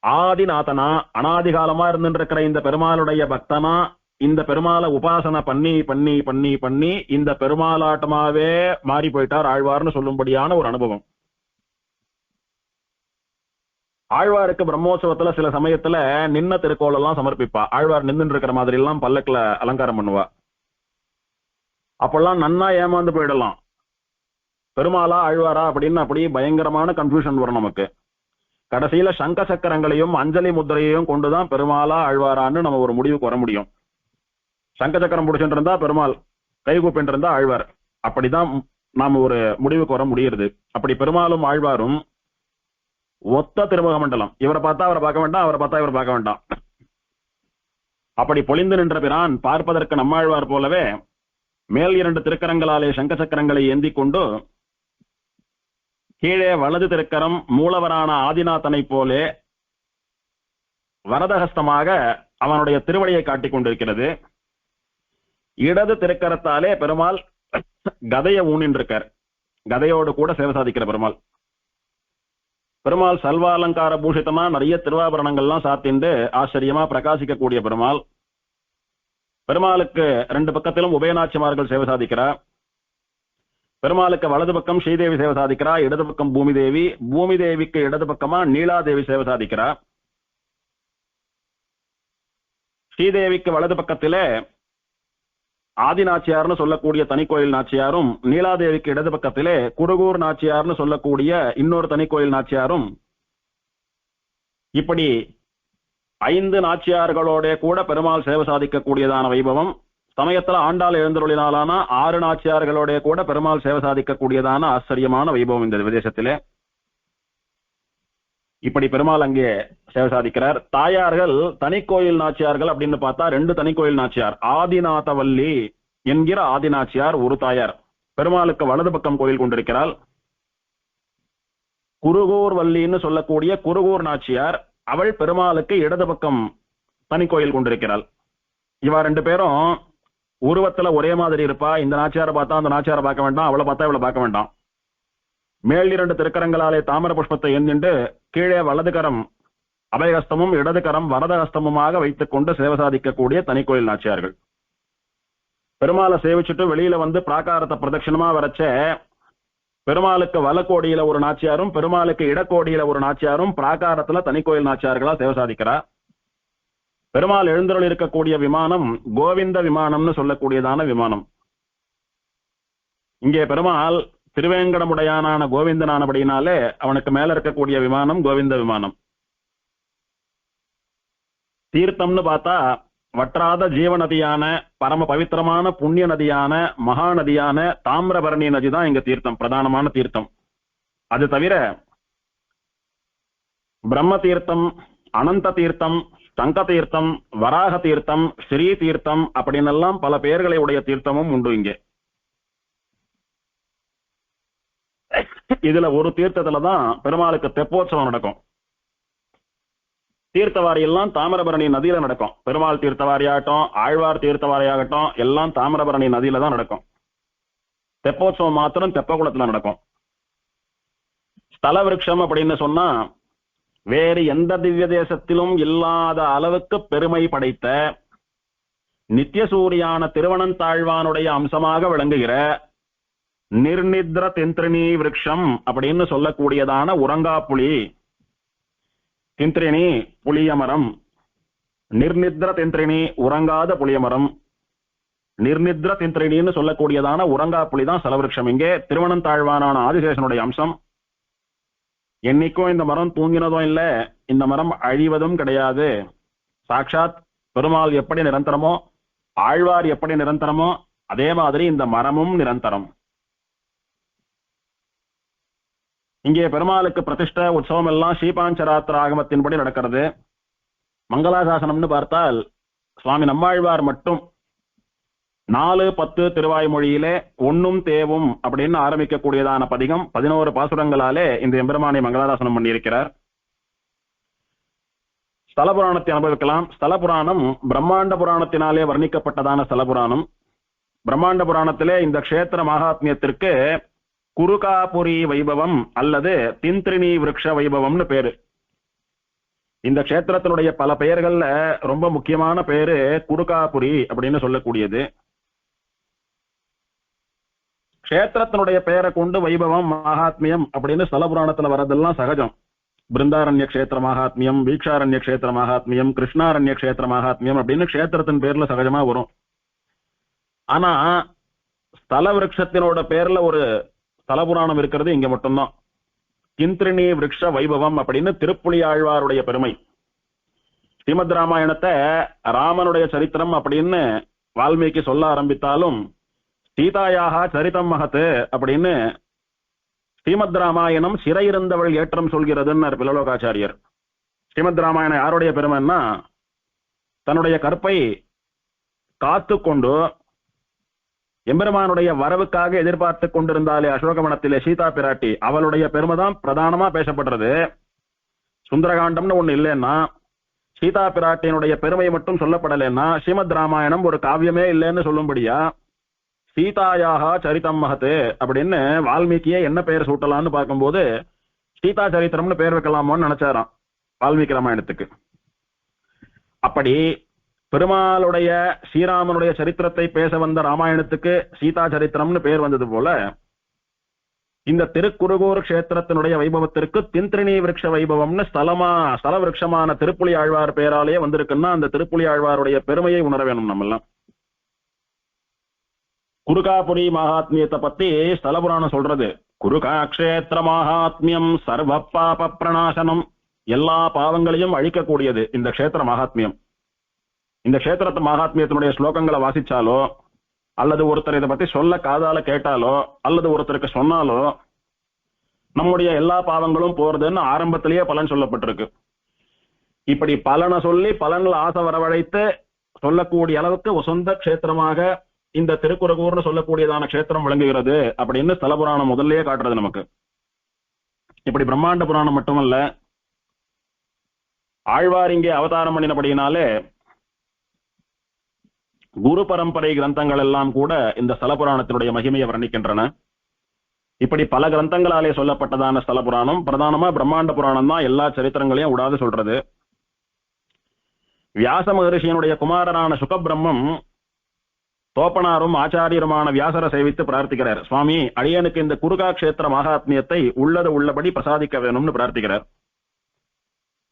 ஆதிநாதனா அனாதிகாலமா இருந்துருக்கிற இந்த பெருமாளுடைய பக்தனா இந்த பெருமாளை உபாசனை பண்ணி பண்ணி பண்ணி பண்ணி இந்த பெருமாளாட்டமாவே மாறி போயிட்டார் ஆழ்வார்னு சொல்லும்படியான ஒரு அனுபவம். ஆழ்வாருக்கு பிரம்மோற்சவத்துல சில சமயத்துல நின்ன திருக்கோள் எல்லாம் சமர்ப்பிப்பா. ஆழ்வார் நின்று இருக்கிற மாதிரி எல்லாம் பல்லக்குல அலங்காரம் பண்ணுவா. அப்பெல்லாம் நன்னா ஏமாந்து போயிடலாம், பெருமாளா ஆழ்வாரா அப்படின்னு. அப்படி பயங்கரமான கன்ஃபியூஷன் வரும் நமக்கு. கடைசியில சங்க சக்கரங்களையும் அஞ்சலி முத்திரையையும் கொண்டுதான் பெருமாளா ஆழ்வாரான்னு நம்ம ஒரு முடிவுக்கு வர முடியும். சங்க சக்கரம் பிடிச்சிட்டு இருந்தா பெருமாள், கைகூப்பிட்டு இருந்தா ஆழ்வார். அப்படிதான் நாம ஒரு முடிவுக்கு வர முடியுது. அப்படி பெருமாளும் ஆழ்வாரும் ஒத்த திருமுக மண்டலம். இவரை பார்த்தா அவரை பார்க்க வேண்டாம், அவரை பார்த்தா இவரை பார்க்க வேண்டாம். அப்படி பொழிந்து நின்ற பிரான் பார்ப்பதற்கு நம்மாழ்வார் போலவே மேல் இரண்டு திருக்கரங்களாலே சங்க சக்கரங்களை ஏந்தி கொண்டு கீழே வலது திருக்கரம் மூலவரான ஆதிநாதனை போலே வரதஹஸ்தமாக அவனுடைய திருவடியை காட்டிக் கொண்டிருக்கிறது. இடது திருக்கரத்தாலே பெருமாள் கதையை ஊனின்றிருக்கார். கதையோடு கூட சேவை சாதிக்கிற பெருமாள். பெருமாள் சல்வாலங்கார பூஷிதமா நிறைய திருவாபரணங்கள்லாம் சாத்திண்டு ஆச்சரியமா பிரகாசிக்கக்கூடிய பெருமாள். பெருமாளுக்கு ரெண்டு பக்கத்திலும் உபயநாச்சிமார்கள் சேவை சாதிக்கிறார். பெருமாளுக்கு வலது பக்கம் ஸ்ரீதேவி சேவை சாதிக்கிறா, இடது பக்கம் பூமி தேவி. பூமி தேவிக்கு இடது பக்கமா நீலாதேவி சேவை சாதிக்கிறா. ஸ்ரீதேவிக்கு வலது பக்கத்திலே ஆதிநாச்சியார்னு சொல்லக்கூடிய தனிக்கோயில் நாச்சியாரும், நீலாதேவிக்கு இடது பக்கத்திலே குருகூர் நாச்சியார்னு சொல்லக்கூடிய இன்னொரு தனிக்கோயில் நாச்சியாரும், இப்படி 5 நாச்சியார்களோட கூட பெருமாள் சேவை சாதிக்கக்கூடியதான வைபவம். சமயத்துல ஆண்டாள் எழுந்தருளினாலான 6 நாச்சியார்களோட கூட பெருமாள் சேவை சாதிக்கக்கூடியதான ஆச்சரியமான வைபவம் இந்த விதேசத்திலே. இப்படி பெருமாள் அங்கே சேவை சாதிக்கிறார். தாயார்கள் தனிக்கோயில் நாச்சியார்கள் அப்படின்னு பார்த்தா 2 தனிக்கோயில் நாச்சியார். ஆதிநாதவல்லி என்கிற ஆதிநாச்சியார் ஒரு தாயார், பெருமாளுக்கு வலது பக்கம் கோயில் கொண்டிருக்கிறாள். குருகூர் வல்லின்னு சொல்லக்கூடிய குருகூர் நாச்சியார், அவள் பெருமாளுக்கு இடது பக்கம் தனிக்கோயில் கொண்டிருக்கிறாள். இவா 2 பேரும் உருவத்துல ஒரே மாதிரி இருப்பா. இந்த நாச்சியாரை பார்த்தா அந்த நாச்சியாரை பார்க்க வேண்டாம், அவளை பார்த்தா இவளை பார்க்க வேண்டாம். மேல் 2 திருக்கரங்களாலே தாமர புஷ்பத்தை எண்ணிண்டு கீழே வலது கரம் அபயஹஸ்தமும் இடது கரம் வரதஹஸ்தமுமாக வைத்துக் கொண்டு சேவை சாதிக்கக்கூடிய தனிக்கோயில் நாச்சியார்கள். பெருமாளை சேவிச்சுட்டு வெளியில வந்து பிராகாரத்தை பிரதட்சணமா வரைச்ச பெருமாளுக்கு வலக்கோடியில ஒரு நாச்சியாரும் பெருமாளுக்கு இடக்கோடியில ஒரு நாச்சியாரும் பிராகாரத்துல தனிக்கோயில் நாச்சியார்களா சேவை சாதிக்கிறா. பெருமாள் எழுந்தருள் இருக்கக்கூடிய விமானம் கோவிந்த விமானம்னு சொல்லக்கூடியதான விமானம். இங்கே பெருமாள் திருவேங்கடமுடையானான கோவிந்தனானபடினாலே அவனுக்கு மேல இருக்கக்கூடிய விமானம் கோவிந்த விமானம். தீர்த்தம்னு பார்த்தா வற்றாத ஜீவநதியான பரம பவித்திரமான புண்ணிய நதியான மகாநதியான தாமிரபரணி நதி தான் இங்க தீர்த்தம், பிரதானமான தீர்த்தம். அது தவிர பிரம்ம தீர்த்தம், அனந்த தீர்த்தம், சங்க தீர்த்தம், வராக தீர்த்தம், ஸ்ரீ தீர்த்தம் அப்படின்னு எல்லாம் பல பெயர்களை உடைய தீர்த்தமும் உண்டு இங்கே. இதுல ஒரு தீர்த்தத்துலதான் பெருமாளுக்கு தெப்போற்சவம் நடக்கும். தீர்த்தவாரி எல்லாம் தாமிரபரணி நதியில நடக்கும். பெருமாள் தீர்த்தவாரி ஆகட்டும், ஆழ்வார் தீர்த்தவாரி ஆகட்டும், எல்லாம் தாமிரபரணி நதியில தான் நடக்கும். தெப்போற்சவம் மாத்திரம் தெப்பகுளத்துல நடக்கும். ஸ்தல விருட்சம் அப்படின்னு சொன்னா வேறு எந்த திவ்ய தேசத்திலும் இல்லாத அளவுக்கு பெருமை படைத்த நித்தியசூரியான திருவனந்தாழ்வானுடைய அம்சமாக விளங்குகிற நிர்நித்ர திந்திரிணி விருட்சம் அப்படின்னு சொல்லக்கூடியதான உறங்கா புலி. திந்திரிணி புளியமரம், நிர்நித்ர திந்திரிணி உறங்காத புளியமரம். நிர்நித்ர திந்திரிணின்னு சொல்லக்கூடியதான உறங்கா புலிதான் ஸ்தலவிருட்சம். இங்கே திருவனந்தாழ்வானான ஆதிசேஷனுடைய அம்சம். என்னைக்கும் இந்த மரம் தூங்கினதும் இல்லை, இந்த மரம் அழிவதும் கிடையாது. சாட்சாத் பெருமாள் எப்படி நிரந்தரமோ, ஆழ்வார் எப்படி நிரந்தரமோ, அதே மாதிரி இந்த மரமும் நிரந்தரம். இங்கே பெருமாளுக்கு பிரதிஷ்ட உற்சவம் எல்லாம் ஸ்ரீபாஞ்சராத்திர ஆகமத்தின்படி நடக்கிறது. மங்களாசாசனம்னு பார்த்தால் சுவாமி நம்மாழ்வார் மட்டும் 4-10 திருவாய்மொழியிலே ஒன்னும் தேவும் அப்படின்னு ஆரம்பிக்கக்கூடியதான பதிகம் 11 பாசுரங்களாலே இந்த எம்பெருமானை மங்களாதாசனம் பண்ணியிருக்கிறார். ஸ்தல புராணத்தை அனுபவிக்கலாம். ஸ்தல புராணம் பிரம்மாண்ட புராணத்தினாலே வர்ணிக்கப்பட்டதான ஸ்தல புராணம். பிரம்மாண்ட புராணத்திலே இந்த க்ஷேத்திர மகாத்மியத்திற்கு குருகாபுரி வைபவம் அல்லது திந்திரிணி விருக்ஷ வைபவம்னு பேரு. இந்த க்ஷேத்திரத்தினுடைய பல பெயர்கள்ல ரொம்ப முக்கியமான பேரு குருகாபுரி அப்படின்னு சொல்லக்கூடியது. க்ஷேத்திரத்தினுடைய பெயரை கொண்டு வைபவம் மகாத்மியம் அப்படின்னு ஸ்தல புராணத்துல வர்றதெல்லாம் சகஜம். பிருந்தாரண்ய க்ஷேத்திர மகாத்மியம், வீக்ஷாரண்ய க்ஷேத்திர மகாத்மியம், கிருஷ்ணாரண்ய க்ஷேத்திர மகாத்மியம் அப்படின்னு க்ஷேத்திரத்தின் பேர்ல சகஜமா வரும். ஆனா ஸ்தல விருட்சத்தினோட பேர்ல ஒரு ஸ்தல புராணம் இருக்கிறது இங்க மட்டும்தான். திந்திரிணி விருக்ஷ வைபவம் அப்படின்னு திருப்புலி ஆழ்வாருடைய பெருமை. ஸ்ரீமத் ராமாயணத்தை ராமனுடைய சரித்திரம் அப்படின்னு வால்மீகி சொல்ல ஆரம்பித்தாலும் சீதாயாக சரிதம் மகத்து அப்படின்னு ஸ்ரீமத் ராமாயணம் சிறையிருந்தவள் ஏற்றம் சொல்கிறதுன்னு பிலலோகாச்சாரியர். ஸ்ரீமத் ராமாயணம் யாருடைய பெருமைன்னா, தன்னுடைய கற்பை காத்து கொண்டு எம்பெருமானுடைய வரவுக்காக எதிர்பார்த்து கொண்டிருந்தாலே அசோகவனத்திலே சீதா பிராட்டி, அவளுடைய பெருமை தான் பிரதானமா பேசப்படுறது. சுந்தரகாண்டம்னு ஒண்ணு இல்லைன்னா, சீதா பிராட்டியினுடைய பெருமை மட்டும் சொல்லப்படலைன்னா ஸ்ரீமத் ராமாயணம் ஒரு காவியமே இல்லைன்னு சொல்லும்படியா சீதாயாக சரிதம் மகத்து அப்படின்னு வால்மீகியை என்ன பெயர் சூட்டலாம்னு பார்க்கும்போது சீதா சரித்திரம்னு பெயர் வைக்கலாமோன்னு நினைச்சாராம் வால்மீகி ராமாயணத்துக்கு. அப்படி பெருமாளுடைய ஸ்ரீராமனுடைய சரித்திரத்தை பேச வந்த ராமாயணத்துக்கு சீதா சரித்திரம்னு பெயர் வந்தது போல இந்த திருக்குருகூர் க்ஷேத்திரத்தினுடைய வைபவத்திற்கு திந்திரிணி விருக்ஷ வைபவம்னு ஸ்தல விருட்சமான திருப்புலி ஆழ்வார் பெயராலேயே வந்திருக்குன்னா அந்த திருப்புலி ஆழ்வாருடைய பெருமையை உணர வேணும் நம்மெல்லாம். குருகாபுரி மகாத்மியத்தை பத்தி ஸ்தல புராணம் சொல்றது, குருகா க்ஷேத்திர மகாத்மியம் சர்வ பாப பிரணாசனம், எல்லா பாவங்களையும் அழிக்கக்கூடியது இந்த க்ஷேத்திர மகாத்மியம். இந்த க்ஷேத்திரத்து மகாத்மியத்தினுடைய ஸ்லோகங்களை வாசிச்சாலோ அல்லது ஒருத்தர் இதை பத்தி சொல்ல காதால கேட்டாலோ அல்லது ஒருத்தருக்கு சொன்னாலோ நம்முடைய எல்லா பாவங்களும் போறதுன்னு ஆரம்பத்திலேயே பலன் சொல்லப்பட்டிருக்கு. இப்படி பலனை சொல்லி பலன்கள் ஆசை வரவழைத்து சொல்லக்கூடிய அளவுக்கு சொந்த க்ஷேத்திரமாக இந்த திருக்குறகூர்னு சொல்லக்கூடியதான க்ஷேத்திரம் விளங்குகிறது அப்படின்னு ஸ்தல புராணம் முதல்லயே காட்டுறது நமக்கு. இப்படி பிரம்மாண்ட புராணம் மட்டுமல்ல, ஆழ்வார் இங்கே அவதாரம் பண்ணினபடியினாலே குரு பரம்பரை கிரந்தங்கள் எல்லாம் கூட இந்த ஸ்தல புராணத்தினுடைய மகிமையை வர்ணிக்கின்றன. இப்படி பல கிரந்தங்களாலே சொல்லப்பட்டதான ஸ்தல புராணம் பிரதானமா பிரம்மாண்ட புராணம் தான் எல்லா சரித்திரங்களையும் விடாது சொல்றது. வியாச மகரிஷியனுடைய குமாரரான சுகபிரம்மம் தோப்பனாரும் ஆச்சாரியருமான வியாசரை சேவித்து பிரார்த்திக்கிறார், சுவாமி அடியனுக்கு இந்த குருகா க்ஷேத்திர மகாத்மியத்தை உள்ளது உள்ளபடி பிரசாதிக்க வேணும்னு பிரார்த்திக்கிறார்.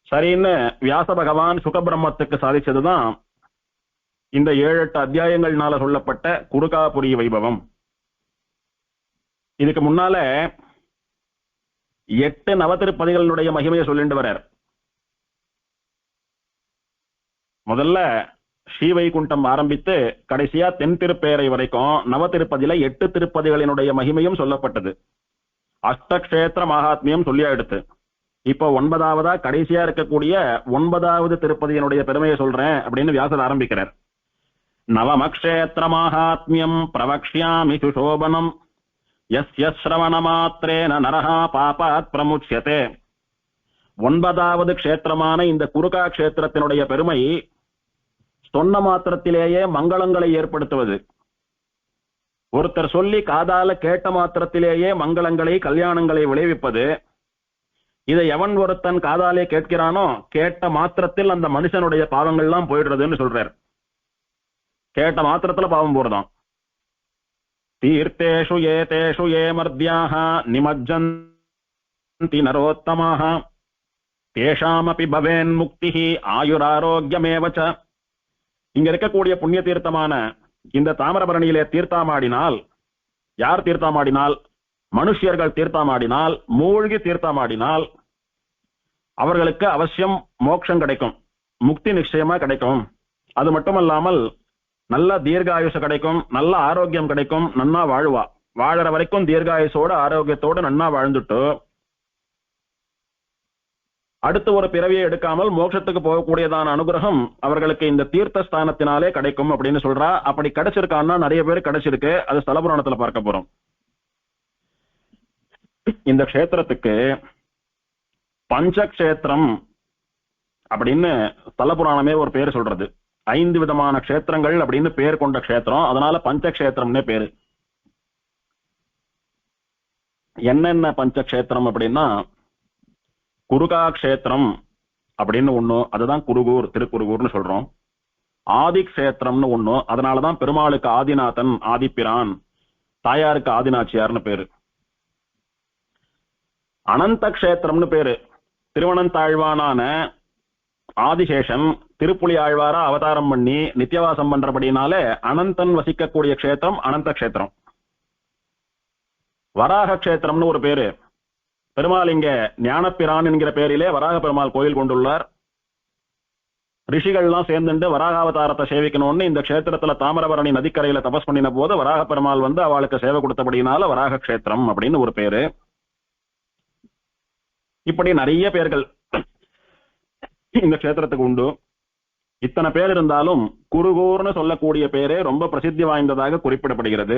சரின்னு வியாச பகவான் சுகபிரம்மத்துக்கு சாதிச்சதுதான் இந்த 7-8 அத்தியாயங்கள்னால சொல்லப்பட்ட குருகாபுரி வைபவம். இதுக்கு முன்னால 8 நவதிருப்பதிகளுடைய மகிமையை சொல்லிட்டு வரார். முதல்ல ஸ்ரீவைகுண்டம் ஆரம்பித்து கடைசியா தென் திருப்பேரை வரைக்கும் நவதிருப்பதியில 8 திருப்பதிகளினுடைய மகிமையும் சொல்லப்பட்டது. அஷ்டக்ஷேத்திர மகாத்மியம் சொல்லியா எடுத்து இப்போ 9வதா கடைசியா இருக்கக்கூடிய 9வது திருப்பதியினுடைய பெருமையை சொல்றேன் அப்படின்னு வியாசர் ஆரம்பிக்கிறார். நவமக்ஷேத்திர மகாத்மியம் பிரவக்ஷ்யாமி சுசோபனம் யஸ்ய ஸ்ரவண மாத்ரேன நரஹா பாபாத் பிரமுச்யதே. 9வது க்ஷேத்திரமான இந்த குருகா க்ஷேத்திரத்தினுடைய பெருமை சொன்ன மாத்திரத்திலேயே மங்களங்களை ஏற்படுத்துவது. ஒருத்தர் சொல்லி காதால கேட்ட மாத்திரத்திலேயே மங்களங்களை கல்யாணங்களை விளைவிப்பது. இதை எவன் ஒருத்தன் காதாலே கேட்கிறானோ கேட்ட மாத்திரத்தில் அந்த மனுஷனுடைய பாவங்கள்லாம் போயிடுறதுன்னு சொல்றார். கேட்ட மாத்திரத்துல பாவம் போறதாம். தீர்த்தேஷு ஏதேஷு ஏ மர்த்யாக நிமஜ்ஜந்தி நரோத்தமாக தேஷாமபி பவேன் முக்திஹி ஆயுராரோக்கியமேவச. இங்க இருக்கக்கூடிய புண்ணிய தீர்த்தமான இந்த தாமிரபரணியிலே தீர்த்தாமாடினால், யார் தீர்த்தாமாடினால், மனுஷியர்கள் தீர்த்தாமாடினால், மூழ்கி தீர்த்தாமாடினால் அவர்களுக்கு அவசியம் மோட்சம் கிடைக்கும், முக்தி நிச்சயமா கிடைக்கும். அது மட்டுமல்லாமல் நல்ல தீர்காயுஷ கிடைக்கும், நல்ல ஆரோக்கியம் கிடைக்கும், நன்னா வாழ்வா. வாழற வரைக்கும் தீர்காயுஷோட ஆரோக்கியத்தோடு நன்னா வாழ்ந்துட்டு அடுத்து ஒரு பிறவியை எடுக்காமல் மோட்சத்துக்கு போகக்கூடியதான அனுகிரகம் அவர்களுக்கு இந்த தீர்த்த ஸ்தானத்தினாலே கிடைக்கும் அப்படின்னு சொல்றா. அப்படி கிடைச்சிருக்கான்னா நிறைய பேர் கிடைச்சிருக்கு. அது ஸ்தல புராணத்துல பார்க்க போறோம். இந்த க்ஷேத்திரத்துக்கு பஞ்சக்ஷேத்திரம் அப்படின்னு ஸ்தல புராணமே ஒரு பேர் சொல்றது. 5 விதமான க்ஷேத்திரங்கள் அப்படின்னு பேர் கொண்ட க்ஷேத்திரம், அதனால பஞ்சக்ஷேத்திரம்னே பேரு. என்னென்ன பஞ்சக்ஷேத்திரம் அப்படின்னா, குருகா க்ஷேத்திரம் அப்படின்னு ஒண்ணு, அதுதான் குருகூர், திருக்குருகூர்னு சொல்றோம். ஆதி க்ஷேத்திரம்னு ஒண்ணு, அதனாலதான் பெருமாளுக்கு ஆதிநாதன், ஆதிப்பிரான், தாயாருக்கு ஆதிநாச்சியார்னு பேரு. அனந்த க்ஷேத்திரம்னு பேரு. திருவனந்தாழ்வானான ஆதிசேஷன் திருப்புலி ஆழ்வாரா அவதாரம் பண்ணி நித்தியவாசம் பண்றபடினாலே அனந்தன் வசிக்கக்கூடிய க்ஷேத்திரம் அனந்த க்ஷேத்திரம். வராக க்ஷேத்திரம்னு ஒரு பேரு. பெருமாள் இங்க ஞானப்பிரான் என்கிற பேரிலே வராக பெருமாள் கோயில் கொண்டுள்ளார். ரிஷிகள்லாம் சேர்ந்துட்டு வராகாவதாரத்தை சேவிக்கணும்னு இந்த க்ஷேத்திரத்துல தாமிரபரணி நதிக்கரையில தபஸ் பண்ணின போது வராக பெருமாள் வந்து அவளுக்கு சேவை கொடுத்தபடினால வராக க்ஷேத்திரம் அப்படின்னு ஒரு பேரு. இப்படி நிறைய பேர்கள் இந்த க்ஷேத்திரத்துக்கு உண்டு. இத்தனை பேர் இருந்தாலும் குருகூர்னு சொல்லக்கூடிய பேரே ரொம்ப பிரசித்தி வாய்ந்ததாக குறிப்பிடப்படுகிறது.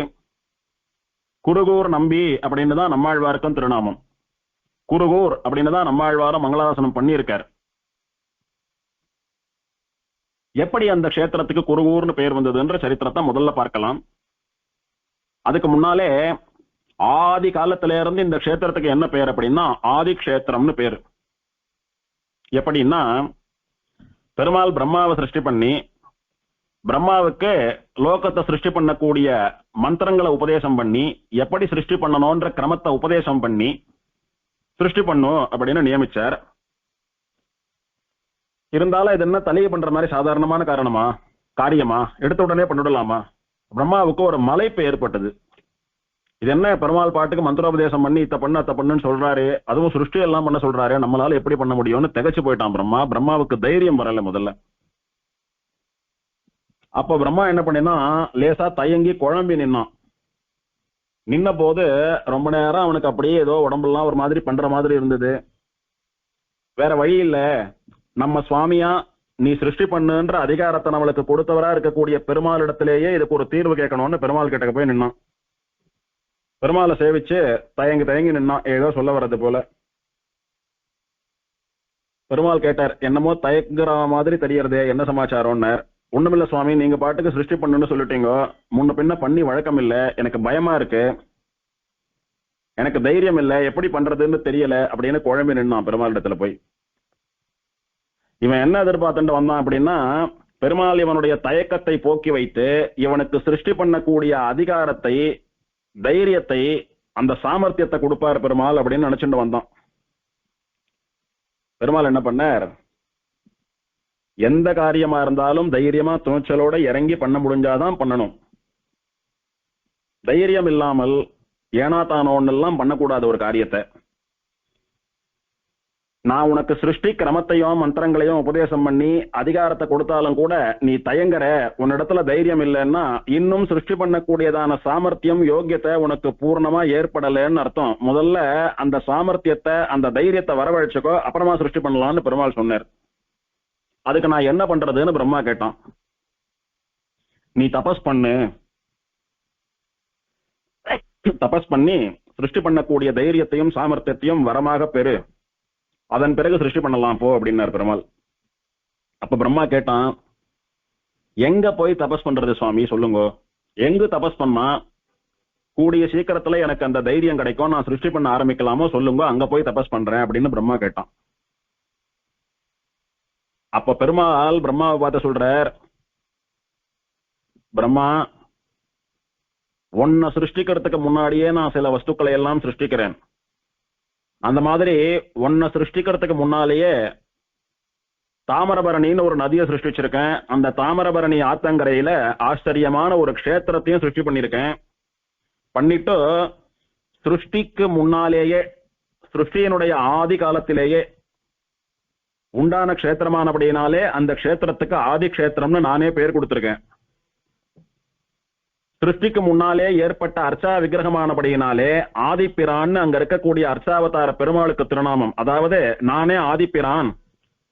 குருகூர் நம்பி அப்படின்னு தான் நம்மாழ்வாருக்கும் திருநாமம். குருகூர் அப்படின்னு தான் நம்மாழ்வாரும் மங்களாசனம் பண்ணியிருக்கார். எப்படி அந்த க்ஷேத்திரத்துக்கு குருகூர்னு பேர் வந்ததுன்ற சரித்திரத்தை முதல்ல பார்க்கலாம். அதுக்கு முன்னாலே ஆதி காலத்தில இருந்து இந்த க்ஷேத்திரத்துக்கு என்ன பேர் அப்படின்னா ஆதி க்ஷேத்திரம்னு பேரு. எப்படின்னா, பெருமாள் பிரம்மாவை சிருஷ்டி பண்ணி பிரம்மாவுக்கு லோகத்தை சிருஷ்டி பண்ணக்கூடிய மந்திரங்களை உபதேசம் பண்ணி எப்படி சிருஷ்டி பண்ணணும்ன்ற கிரமத்தை உபதேசம் பண்ணி சிருஷ்டி பண்ணும் அப்படின்னு நியமிச்சார். இருந்தாலும் இது என்ன தலையை பண்ற மாதிரி சாதாரணமான காரியமா எடுத்த உடனே பண்ணிடலாமா? பிரம்மாவுக்கு ஒரு மலைப்பு ஏற்பட்டது. இது என்ன பெருமாள் பாட்டுக்கு மந்திரோபதேசம் பண்ணி இத்த பண்ணு அத்த பண்ணுன்னு சொல்றாரு, அதுவும் சிருஷ்டி எல்லாம் பண்ண சொல்றாரு, நம்மளால எப்படி பண்ண முடியும்னு திகைச்சு போயிட்டான் பிரம்மா. பிரம்மாவுக்கு தைரியம் வரல முதல்ல. அப்ப பிரம்மா என்ன பண்ணினா லேசா தயங்கி குழம்பி நின்னான். நின்ன போது ரொம்ப நேரம் அவனுக்கு அப்படியே ஏதோ உடம்பெல்லாம் ஒரு மாதிரி பண்ற மாதிரி இருந்தது. வேற வழி இல்ல, நம்ம சுவாமியா நீ சிருஷ்டி பண்ணுன்ற அதிகாரத்தை நம்மளுக்கு கொடுத்தவரா இருக்கக்கூடிய பெருமாள் இடத்திலேயே இதுக்கு ஒரு தீர்வு கேட்கணும்னு பெருமாள் கிட்ட போய் நின்னான். பெருமாளை சேவிச்சு தயங்கி நின்னான், ஏதோ சொல்ல வர்றது போல. பெருமாள் கேட்டார், என்னமோ தயங்குற மாதிரி தெரியறதே, என்ன சமாச்சாரம்னார். ஒண்ணுமில்ல சுவாமி, நீங்க பாட்டுக்கு சிருஷ்டி பண்ணுன்னு சொல்லிட்டீங்க, முன்ன பின்ன பண்ணி வழக்கம் இல்ல, எனக்கு பயமா இருக்கு, எனக்கு தைரியம் இல்ல, எப்படி பண்றதுன்னு தெரியல அப்படின்னு குழம்பி நின்னான் பெருமாள் இடத்துல போய். இவன் என்ன எதிர்பார்த்துட்டு வந்தான் அப்படின்னா, பெருமாள் இவனுடைய தயக்கத்தை போக்கி வைத்து இவனுக்கு சிருஷ்டி பண்ணக்கூடிய அதிகாரத்தை, தைரியத்தை, அந்த சாமர்த்தியத்தை கொடுப்பார் பெருமாள் அப்படின்னு நினைச்சுட்டு வந்தான். பெருமாள் என்ன பண்ணார், எந்த காரியமா இருந்தாலும் தைரியமா துணிச்சலோட இறங்கி பண்ண முடிஞ்சாதான் பண்ணணும். தைரியம் இல்லாமல் ஏனா தானோன்னு எல்லாம் பண்ணக்கூடாது ஒரு காரியத்தை. நான் உனக்கு சிருஷ்டி கிரமத்தையும் மந்திரங்களையும் உபதேசம் பண்ணி அதிகாரத்தை கொடுத்தாலும் கூட நீ தயங்குற, உன்னிடத்துல தைரியம் இல்லைன்னா இன்னும் சிருஷ்டி பண்ணக்கூடியதான சாமர்த்தியம் யோக்கியத்தை உனக்கு பூர்ணமா ஏற்படலைன்னு அர்த்தம். முதல்ல அந்த சாமர்த்தியத்தை அந்த தைரியத்தை வரவழைச்சுக்கோ, அப்புறமா சிருஷ்டி பண்ணலாம்னு பெருமாள் சொன்னார். அதுக்கு நான் என்ன பண்றதுன்னு பிரம்மா கேட்டான். நீ தபஸ் பண்ணு, தபஸ் பண்ணி சிருஷ்டி பண்ணக்கூடிய தைரியத்தையும் சாமர்த்தியத்தையும் வரமாக பெறு, அதன் பிறகு சிருஷ்டி பண்ணலாம் போ அப்படின்னார் பெருமாள். அப்ப பிரம்மா கேட்டான், எங்க போய் தபஸ் பண்றது சுவாமி சொல்லுங்க, எங்கு தபஸ் பண்ணா கூடிய சீக்கிரத்துல எனக்கு அந்த தைரியம் கிடைக்கும், நான் சிருஷ்டி பண்ண ஆரம்பிக்கலாமோ சொல்லுங்க, அங்க போய் தபஸ் பண்றேன் அப்படின்னு பிரம்மா கேட்டான். அப்ப பெருமாள் பிரம்மாவை பார்த்து சொல்றார், பிரம்மா, உன்னை சிருஷ்டிக்கிறதுக்கு முன்னாடியே நான் சில வஸ்துக்களை எல்லாம் சிருஷ்டிக்கிறேன். அந்த மாதிரி உன்னை சிருஷ்டிக்கிறதுக்கு முன்னாலேயே தாமிரபரணின்னு ஒரு நதியை சிருஷ்டிச்சிருக்கேன். அந்த தாமிரபரணி ஆத்தங்கரையில ஆச்சரியமான ஒரு க்ஷேத்திரத்தையும் சிருஷ்டி பண்ணிருக்கேன். பண்ணிட்டு சிருஷ்டிக்கு முன்னாலேயே, சிருஷ்டியினுடைய ஆதி காலத்திலேயே உண்டான க்ஷேத்திரமானபடினாலே அந்த க்ஷேத்திரத்துக்கு ஆதி க்ஷேத்திரம்னு நானே பேர் கொடுத்திருக்கேன். சிருஷ்டிக்கு முன்னாலே ஏற்பட்ட அர்ச்சா விக்கிரகமானபடியினாலே ஆதிப்பிரான்னு அங்க இருக்கக்கூடிய அர்ச்சாவதார பெருமாளுக்கு திருநாமம். அதாவது நானே ஆதிப்பிரான்,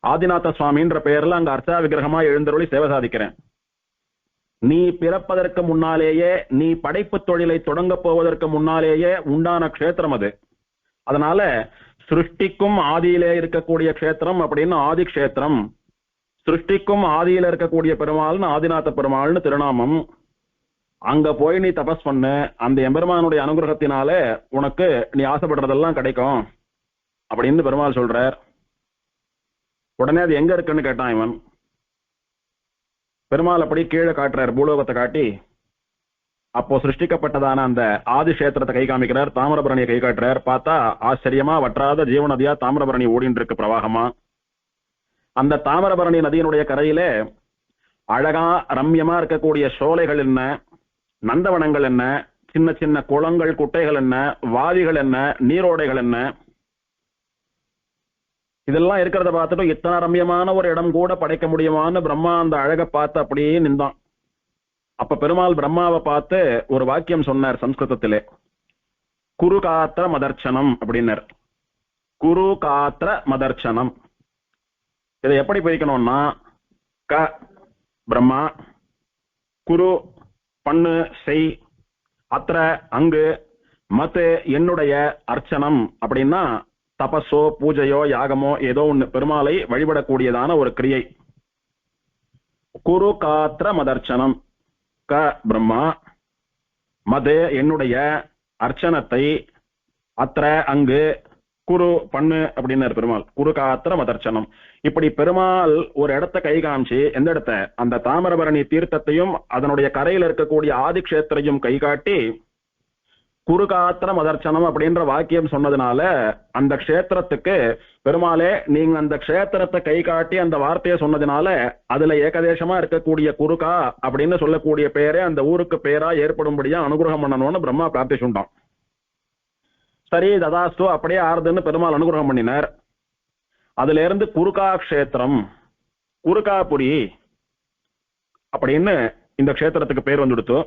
ஆதிநாத சுவாமின்ற பெயர்ல அங்க அர்ச்சா விக்கிரகமா எழுந்தருளி சேவை சாதிக்கிறேன். நீ பிறப்பதற்கு முன்னாலேயே, நீ படைப்பு தொழிலை தொடங்க போவதற்கு முன்னாலேயே உண்டான க்ஷேத்திரம் அது. அதனால சிருஷ்டிக்கும் ஆதியிலே இருக்கக்கூடிய க்ஷேத்திரம் அப்படின்னு ஆதி க்ஷேத்திரம், சிருஷ்டிக்கும் ஆதியில இருக்கக்கூடிய பெருமாள்னு ஆதிநாத பெருமாள்னு திருநாமம். அங்க போய் நீ தபஸ் பண்ணு, அந்த எம்பெருமானுடைய அனுகிரகத்தினால உனக்கு நீ ஆசைப்படுறதெல்லாம் கிடைக்கும் அப்படின்னு பெருமாள் சொல்றார். உடனே அது எங்க இருக்குன்னு கேட்டான் இவன். பெருமாள் அப்படி கீழே காட்டுறார், பூலோகத்தை காட்டி. அப்போ சிருஷ்டிக்கப்பட்டதான அந்த ஆதிஷேத்திரத்தை கை காமிக்கிறார், தாமிரபரணியை கை காட்டுறார். பார்த்தா ஆச்சரியமா வற்றாத ஜீவநதியா தாமிரபரணி ஓடின்னு இருக்கு பிரவாகமா. அந்த தாமிரபரணி நதியினுடைய கரையிலே அழகா ரம்யமா இருக்கக்கூடிய சோலைகள் என்ன, நந்தவனங்கள் என்ன, சின்ன சின்ன குளங்கள் குட்டைகள் என்ன, வாதிகள் என்ன, நீரோடைகள் என்ன, இதெல்லாம் இருக்கிறத பார்த்துட்டு இத்தனை ரம்யமான ஒரு இடம் கூட படைக்க முடியுமான்னு பிரம்மா அந்த அழகை பார்த்து அப்படியே நின்றான். அப்ப பெருமாள் பிரம்மாவை பார்த்து ஒரு வாக்கியம் சொன்னார் சம்ஸ்கிருதத்திலே, குரு காத்திர மதர்ச்சனம் அப்படின்னார். குரு காத்திர மதர்ச்சனம். இதை எப்படி பிரிக்கணும்னா, க பிரம்மா, குரு பண்ணு செய், அத்திர அங்கு, மத்து என்னுடைய, அர்ச்சனம் அப்படின்னா தபஸோ பூஜையோ யாகமோ ஏதோ ஒண்ணு பெருமாளை வழிபடக்கூடியதான ஒரு கிரியை. குரு காத்திர மதர்ச்சனம், க பிரம்மா, மது என்னுடைய, அர்ச்சனத்தை, அத்திர அங்கு, குரு பண்ணு அப்படின்னாரு பெருமாள். குரு காத்திர மதர்ச்சனம். இப்படி பெருமாள் ஒரு இடத்த கை காமிச்சு, எந்த இடத்த, அந்த தாமிரபரணி தீர்த்தத்தையும் அதனுடைய கரையில் இருக்கக்கூடிய ஆதிக்ஷேத்திரையும் கை காட்டி குருகாத்திர மதர்ச்சனம் அப்படின்ற வாக்கியம் சொன்னதுனால அந்த க்ஷேத்திரத்துக்கு பெருமாளே நீங்க அந்த க்ஷேத்திரத்தை கை காட்டி அந்த வார்த்தையை சொன்னதுனால அதுல ஏகதேசமா இருக்கக்கூடிய குருகா அப்படின்னு சொல்லக்கூடிய பேரே அந்த ஊருக்கு பேரா ஏற்படும்படியா அனுகிரகம் பண்ணணும்னு பிரம்மா பிரார்த்திச்சுட்டான். சரி ததாஸ்து அப்படியே ஆறுதுன்னு பெருமாள் அனுகிரகம் பண்ணினார். அதுல இருந்து குருகா க்ஷேத்திரம், குருகாபுரி அப்படின்னு இந்த க்ஷேத்திரத்துக்கு பேர் வந்துடுத்து.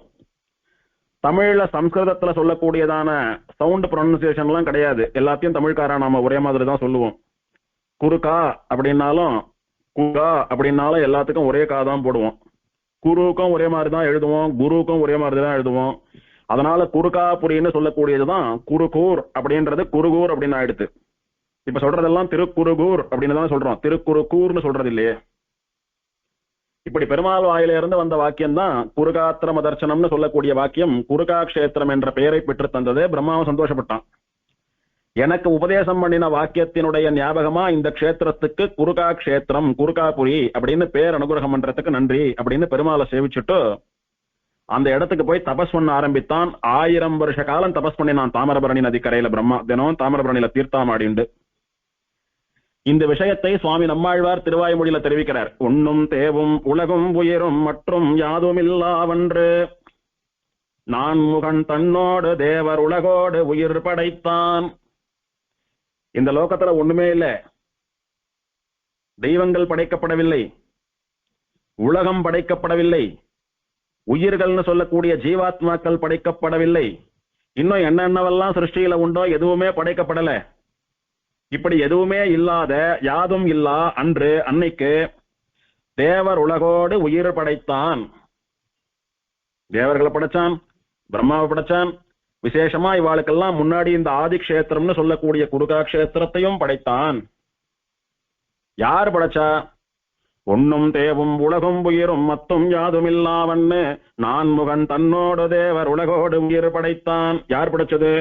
தமிழ்ல சம்ஸ்கிருதத்துல சொல்லக்கூடியதான சவுண்ட் ப்ரொனன்சியேஷன் எல்லாம் கிடையாது, எல்லாத்தையும் தமிழ்காரா நாம ஒரே மாதிரி தான் சொல்லுவோம். குருகா அப்படின்னாலும் குகா அப்படின்னாலும் எல்லாத்துக்கும் ஒரே கா தான் போடுவோம். குருவுக்கும் ஒரே மாதிரி தான் எழுதுவோம், குருவுக்கும் ஒரே மாதிரி தான் எழுதுவோம். அதனால குருகாபுரின்னு சொல்லக்கூடியதுதான் குருகூர் அப்படின்றது குருகூர் அப்படின்னு ஆயிடுத்து. இப்ப சொல்றதெல்லாம் திருக்குருகூர் அப்படின்னு தான் சொல்றோம், திருக்குருகூர்னு சொல்றது இல்லையே. இப்படி பெருமாள் வாயில இருந்து வந்த வாக்கியம் தான் குருகாத்திர மதர்ச்சனம்னு சொல்லக்கூடிய வாக்கியம் குருகா க்ஷேத்திரம் என்ற பெயரை பெற்று தந்தது. பிரம்மாவும் சந்தோஷப்பட்டான். எனக்கு உபதேசம் பண்ணின வாக்கியத்தினுடைய ஞாபகமா இந்த க்ஷேத்திரத்துக்கு குருகா க்ஷேத்திரம், குருகாபுரி அப்படின்னு பேர் அனுகிரகம் பண்றதுக்கு நன்றி அப்படின்னு பெருமாளை சேவிச்சுட்டு அந்த இடத்துக்கு போய் தபஸ் பண்ண ஆரம்பித்தான். 1000 வருஷ காலம் தபஸ் பண்ணினான் தாமிரபரணி நதி கரையில பிரம்மா. தினம் தாமிரபரணியில தீர்த்தாமாடிண்டு. இந்த விஷயத்தை சுவாமி நம்மாழ்வார் திருவாய்மொழியில தெரிவிக்கிறார். உண்ணும் தேவும் உலகும் உயிரும் மற்றும் யாதுமில்லாவன்று நான் முகன் தன்னோடு தேவர் உலகோடு உயிர் படைத்தான். இந்த லோகத்துல ஒண்ணுமே இல்லை, தெய்வங்கள் படைக்கப்படவில்லை, உலகம் படைக்கப்படவில்லை, உயிர்கள்னு சொல்லக்கூடிய ஜீவாத்மாக்கள் படைக்கப்படவில்லை, இன்னும் என்னென்னவெல்லாம் சிருஷ்டியில உண்டோ எதுவுமே படைக்கப்படல. இப்படி எதுவுமே இல்லாத யாதும் இல்லா அன்று அன்னைக்கு தேவர் உலகோடு உயிர் படைத்தான். தேவர்களை படைச்சான், பிரம்மாவை படைச்சான். விசேஷமா இவாளுக்கெல்லாம் முன்னாடி இந்த ஆதிக்ஷேத்திரம்னு சொல்லக்கூடிய குருகா க்ஷேத்திரத்தையும் படைத்தான். யார் படைச்சா? ஒன்னும் தேவும் உலகும் உயிரும் மத்தும் யாதும் இல்லாவன்னு நான் முகன் தன்னோடு தேவர் உலகோடு உயிர் படைத்தான். யார் படைச்சது?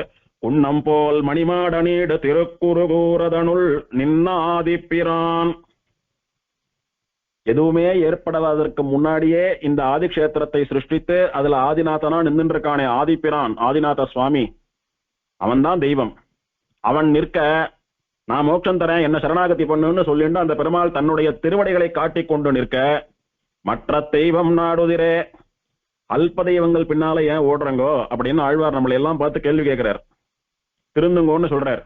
உன்னம் போல் மணிமாட நீடு திருக்குறுகூரதனுள் நின்னாதிப்பிரான். எதுவுமே ஏற்படுவதற்கு முன்னாடியே இந்த ஆதிக்ஷேத்திரத்தை சிருஷ்டித்து அதுல ஆதிநாதனா நின்றுருக்கானே ஆதிப்பிரான், ஆதிநாத சுவாமி, அவன்தான் தெய்வம். அவன் நிற்க நான் மோட்சம் தரேன் என்ன சரணாகதி பண்ணுன்னு சொல்லிட்டு அந்த பெருமாள் தன்னுடைய திருவடிகளை காட்டிக் கொண்டு நிற்க மற்ற தெய்வம் நாடுதிரே, அல்ப தெய்வங்கள் பின்னால ஏன் ஓடுறங்கோ அப்படின்னு ஆழ்வார் நம்மளை எல்லாம் பார்த்து கேள்வி கேட்கிறார். திருந்துங்கோன்னு சொல்றார்.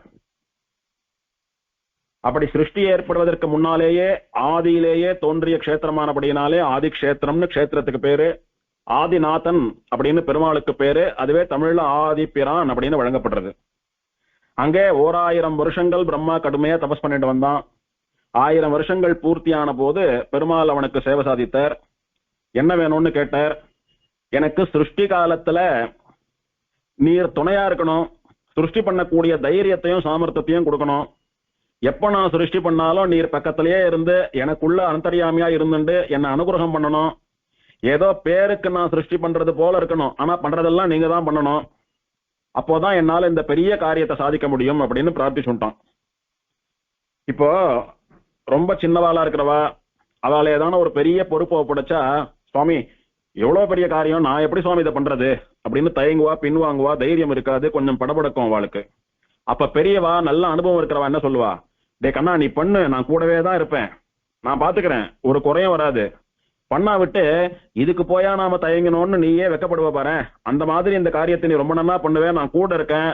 அப்படி சிருஷ்டி ஏற்படுவதற்கு முன்னாலேயே ஆதியிலேயே தோன்றிய க்ஷேத்திரமானபடியினாலே ஆதிக்ஷேத்திரம்னு க்ஷேத்திரத்துக்கு பேரு. ஆதிநாதன் அப்படின்னு பெருமாளுக்கு பேரு. அதுவே தமிழ்ல ஆதிப்பிரான் அப்படின்னு வழங்கப்படுறது. அங்கே 1000 வருஷங்கள் பிரம்மா கடுமையா தபஸ் பண்ணிட்டு வந்தான். 1000 வருஷங்கள் பூர்த்தியான போது பெருமாள் அவனுக்கு சேவை சாதித்தார். என்ன வேணும்னு கேட்டார். எனக்கு சிருஷ்டி காலத்துல நீர் துணையா இருக்கணும், சிருஷ்டி பண்ணக்கூடிய தைரியத்தையும் சாமர்த்தியத்தையும் கொடுக்கணும். எப்ப நான் சிருஷ்டி பண்ணாலும் நீர் பக்கத்திலேயே இருந்து எனக்குள்ள அந்தர்யாமியா இருந்துட்டு என்னை அனுகிரகம் பண்ணணும். ஏதோ பேருக்கு நான் சிருஷ்டி பண்றது போல இருக்கணும், ஆனா பண்றதெல்லாம் நீங்க தான் பண்ணணும். அப்போதான் என்னால இந்த பெரிய காரியத்தை சாதிக்க முடியும் அப்படின்னு பிரார்த்திச்சுட்டான். இப்போ ரொம்ப சின்னவாளா இருக்கிறவா அவளை ஏதான ஒரு பெரிய பொறுப்பை ஒப்படைச்சா, சுவாமி எவ்வளவு பெரிய காரியம், நான் எப்படி சுவாமி இதை பண்றது அப்படின்னு தயங்குவா, பின்வாங்குவா, தைரியம் இருக்காது, கொஞ்சம் படபடக்கும் அவளுக்கு. அப்ப பெரியவா நல்ல அனுபவம் இருக்கிறவா என்ன சொல்லுவா, டே கண்ணா நீ பண்ணு, நான் கூடவே தான் இருப்பேன், நான் பாத்துக்கிறேன், ஒரு குறையும் வராது, பண்ணா விட்டு இதுக்கு போயா நாம தயங்கணும்னு நீயே வெக்கப்படுவ பாரு, அந்த மாதிரி இந்த காரியத்தை நீ ரொம்ப நல்லா பண்ணுவேன், நான் கூட இருக்கேன்,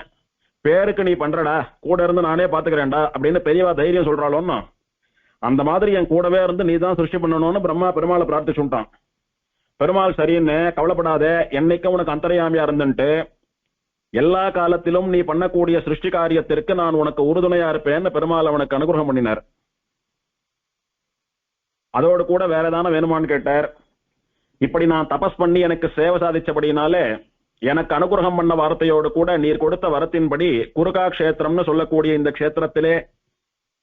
பேருக்கு நீ பண்றடா, கூட இருந்து நானே பாத்துக்கிறேன்டா அப்படின்னு பெரியவா தைரியம் சொல்றாளோன்னு, அந்த மாதிரி என் கூடவே இருந்து நீ தான் சிருஷ்டி பண்ணணும்னு பிரம்மா பெருமாளை பிரார்த்திச்சுட்டான். பெருமாள் சரின்னு கவலைப்படாத, என்னைக்கும் உனக்கு அந்தர்யாமியா இருந்துட்டு எல்லா காலத்திலும் நீ பண்ணக்கூடிய சிருஷ்டி காரியத்திற்கு நான் உனக்கு உறுதுணையா இருப்பேன்னு பெருமாள் அவனுக்கு அனுகிரகம் பண்ணினார். அதோடு கூட வேற ஏதான வேணுமான்னு கேட்டார். இப்படி நான் தபஸ் பண்ணி எனக்கு சேவை சாதிச்சபடினாலே எனக்கு அனுகிரகம் பண்ண வார்த்தையோடு கூட நீர் கொடுத்த வரத்தின்படி குருகா கஷேத்திரம்னு சொல்லக்கூடிய இந்த கஷேத்திரத்திலே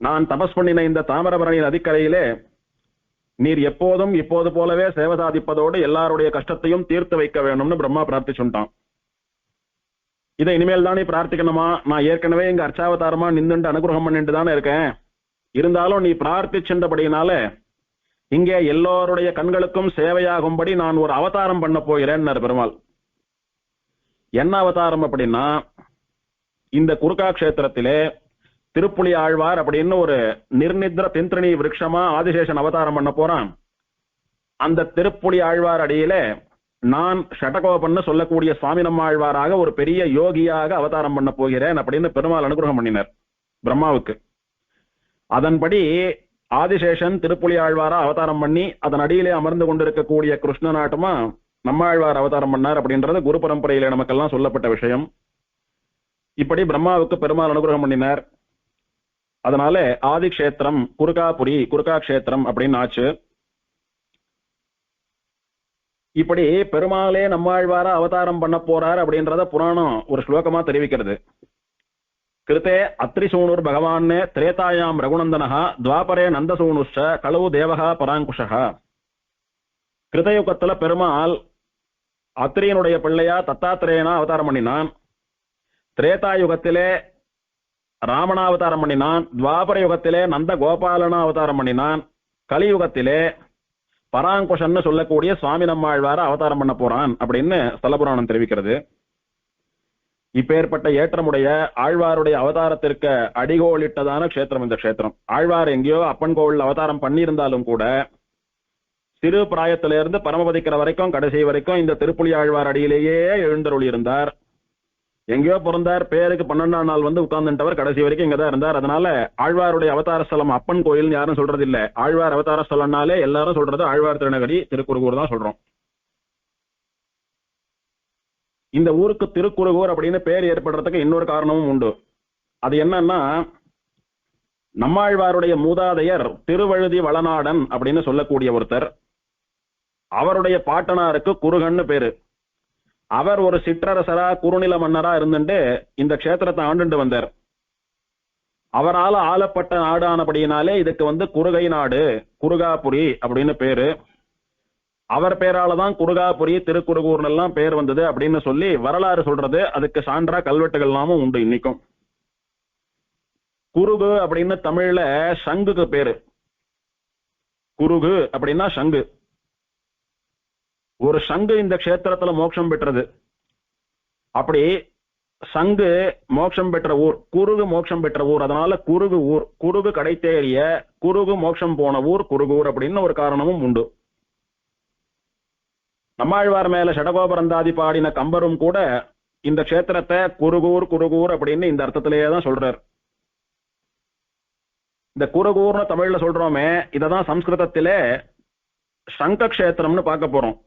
நான் தபஸ் பண்ணின இந்த தாமிரபரணி நதிக்கரையிலே நீர் எப்போதும் இப்போது போலவே சேவை சாதிப்பதோடு எல்லாருடைய கஷ்டத்தையும் தீர்த்து வைக்க வேணும்னு பிரம்மா பிரார்த்திச்சுட்டான். இதை இனிமேல் தானே பிரார்த்திக்கணுமா, நான் ஏற்கனவே இங்க அர்ச்சாவதாரமா நின்றுண்டு அனுகிரகம் பண்ணிட்டு தானே இருக்கேன், இருந்தாலும் நீ பிரார்த்திச்சபடினால இங்கே எல்லோருடைய கண்களுக்கும் சேவையாகும்படி நான் ஒரு அவதாரம் பண்ண போகிறேன் பெருமாள். என்ன அவதாரம் அப்படின்னா, இந்த குருகா கஷேத்திரத்திலே திருப்புலி ஆழ்வார் அப்படின்னு ஒரு நிர்நித்ர திந்திரணி விருட்சமா ஆதிசேஷன் அவதாரம் பண்ண போறான். அந்த திருப்புலி ஆழ்வார் அடியில நான் ஷடகோபன்னு சொல்லக்கூடிய சுவாமி நம்மாழ்வாராக ஒரு பெரிய யோகியாக அவதாரம் பண்ண போகிறேன் அப்படின்னு பெருமாள் அனுகிரகம் பண்ணினார் பிரம்மாவுக்கு. அதன்படி ஆதிசேஷன் திருப்புலி ஆழ்வாரா அவதாரம் பண்ணி அதன் அடியிலே அமர்ந்து கொண்டிருக்கக்கூடிய கிருஷ்ணநாட்டமா நம்மாழ்வார் அவதாரம் பண்ணார் அப்படின்றது குரு பரம்பரையில நமக்கெல்லாம் சொல்லப்பட்ட விஷயம். இப்படி பிரம்மாவுக்கு பெருமாள் அனுகிரகம் பண்ணினார். அதனால ஆதிக்ஷேத்திரம் குருகாபுரி குருகா கஷேத்திரம் அப்படின்னு ஆச்சு. இப்படி பெருமாளே நம்மாழ்வார அவதாரம் பண்ண போறார் அப்படின்றத புராணம் ஒரு ஸ்லோகமா தெரிவிக்கிறது. கிருத்தே அத்ரிசூனுர் பகவான் திரேதாயாம் ரகுநந்தனஹ துவாபரே நந்தசூனுஷ்ச களவு தேவகா பராங்குஷா. கிருதயுகத்துல பெருமாள் அத்ரியனுடைய பிள்ளையா தத்தாத்திரேயனா அவதாரம் பண்ணினான். திரேதாயுகத்திலே ராமனாவதாரம் பண்ணினான். துவாபர யுகத்திலே நந்த கோபாலனா அவதாரம் பண்ணினான். கலியுகத்திலே பராங்குஷன்னு சொல்லக்கூடிய சுவாமி நம்மாழ்வார அவதாரம் பண்ண போறான் அப்படின்னு ஸ்தலபுராணம் தெரிவிக்கிறது. இப்பேற்பட்ட ஏற்றமுடைய ஆழ்வாருடைய அவதாரத்திற்கு அடிகோலிட்டதான க்ஷேத்திரம் இந்த க்ஷேத்திரம். ஆழ்வார் எங்கேயோ அப்பன் கோவில் அவதாரம் பண்ணியிருந்தாலும் கூட சிறு பிராயத்திலிருந்து பரமபதிக்கிற வரைக்கும் கடைசி வரைக்கும் இந்த திருப்புலி ஆழ்வார் அடியிலேயே எழுந்தருளி இருந்தார். எங்கேயோ பிறந்தார், பேருக்கு 12ஆம் நாள் வந்து உட்கார்ந்துட்டவர், கடைசி வரைக்கும் இங்கதான் இருந்தார். அதனால ஆழ்வாருடைய அவதார ஸ்தலம் அப்பன் கோயில் யாரும் சொல்றது இல்ல. ஆழ்வார் அவதார ஸ்தலம்னாலே எல்லாரும் சொல்றது ஆழ்வார் திருநகரி திருக்குறுகூர் தான் சொல்றோம். இந்த ஊருக்கு திருக்குறுகூர் அப்படின்னு பேர் ஏற்படுறதுக்கு இன்னொரு காரணமும் உண்டு. அது என்னன்னா, நம்மாழ்வாருடைய மூதாதையர் திருவழுதி வளநாடன் அப்படின்னு சொல்லக்கூடிய ஒருத்தர், அவருடைய பாட்டனாருக்கு குருகன்னு பேரு. அவர் ஒரு சிற்றரசரா குறுநில மன்னரா இருந்துட்டு இந்த க்ஷேத்திரத்தை ஆண்டுண்டு வந்தார். அவரால் ஆளப்பட்ட நாடானபடியினாலே இதுக்கு வந்து குருகை நாடு குருகாபுரி அப்படின்னு பேரு. அவர் பேராலதான் குருகாபுரி திருக்குறுகூர்னு எல்லாம் பேர் வந்தது அப்படின்னு சொல்லி வரலாறு சொல்றது. அதுக்கு சான்றா கல்வெட்டுகள் எல்லாமும் உண்டு இன்னைக்கும். குருகு அப்படின்னு தமிழ்ல சங்குக்கு பேரு. குருகு அப்படின்னா சங்கு. ஒரு சங்கு இந்த க்ஷேத்திரத்துல மோட்சம் பெற்றது. அப்படி சங்கு மோட்சம் பெற்ற ஊர், குருகு மோட்சம் பெற்ற ஊர். அதனால குருகு ஊர், குருகு கடை தேறிய குருகு மோட்சம் போன ஊர் குருகூர் அப்படின்னு ஒரு காரணமும் உண்டு. நம்மாழ்வார் மேல ஷடகோபரந்தாதி பாடின கம்பரும் கூட இந்த க்ஷேத்திரத்தை குருகூர் குருகூர் அப்படின்னு இந்த அர்த்தத்திலேயே தான் சொல்றார். இந்த குருகூர்னு தமிழ்ல சொல்றோமே, இததான் சம்ஸ்கிருதத்திலே சங்க கஷேத்திரம்னு பார்க்க போறோம்.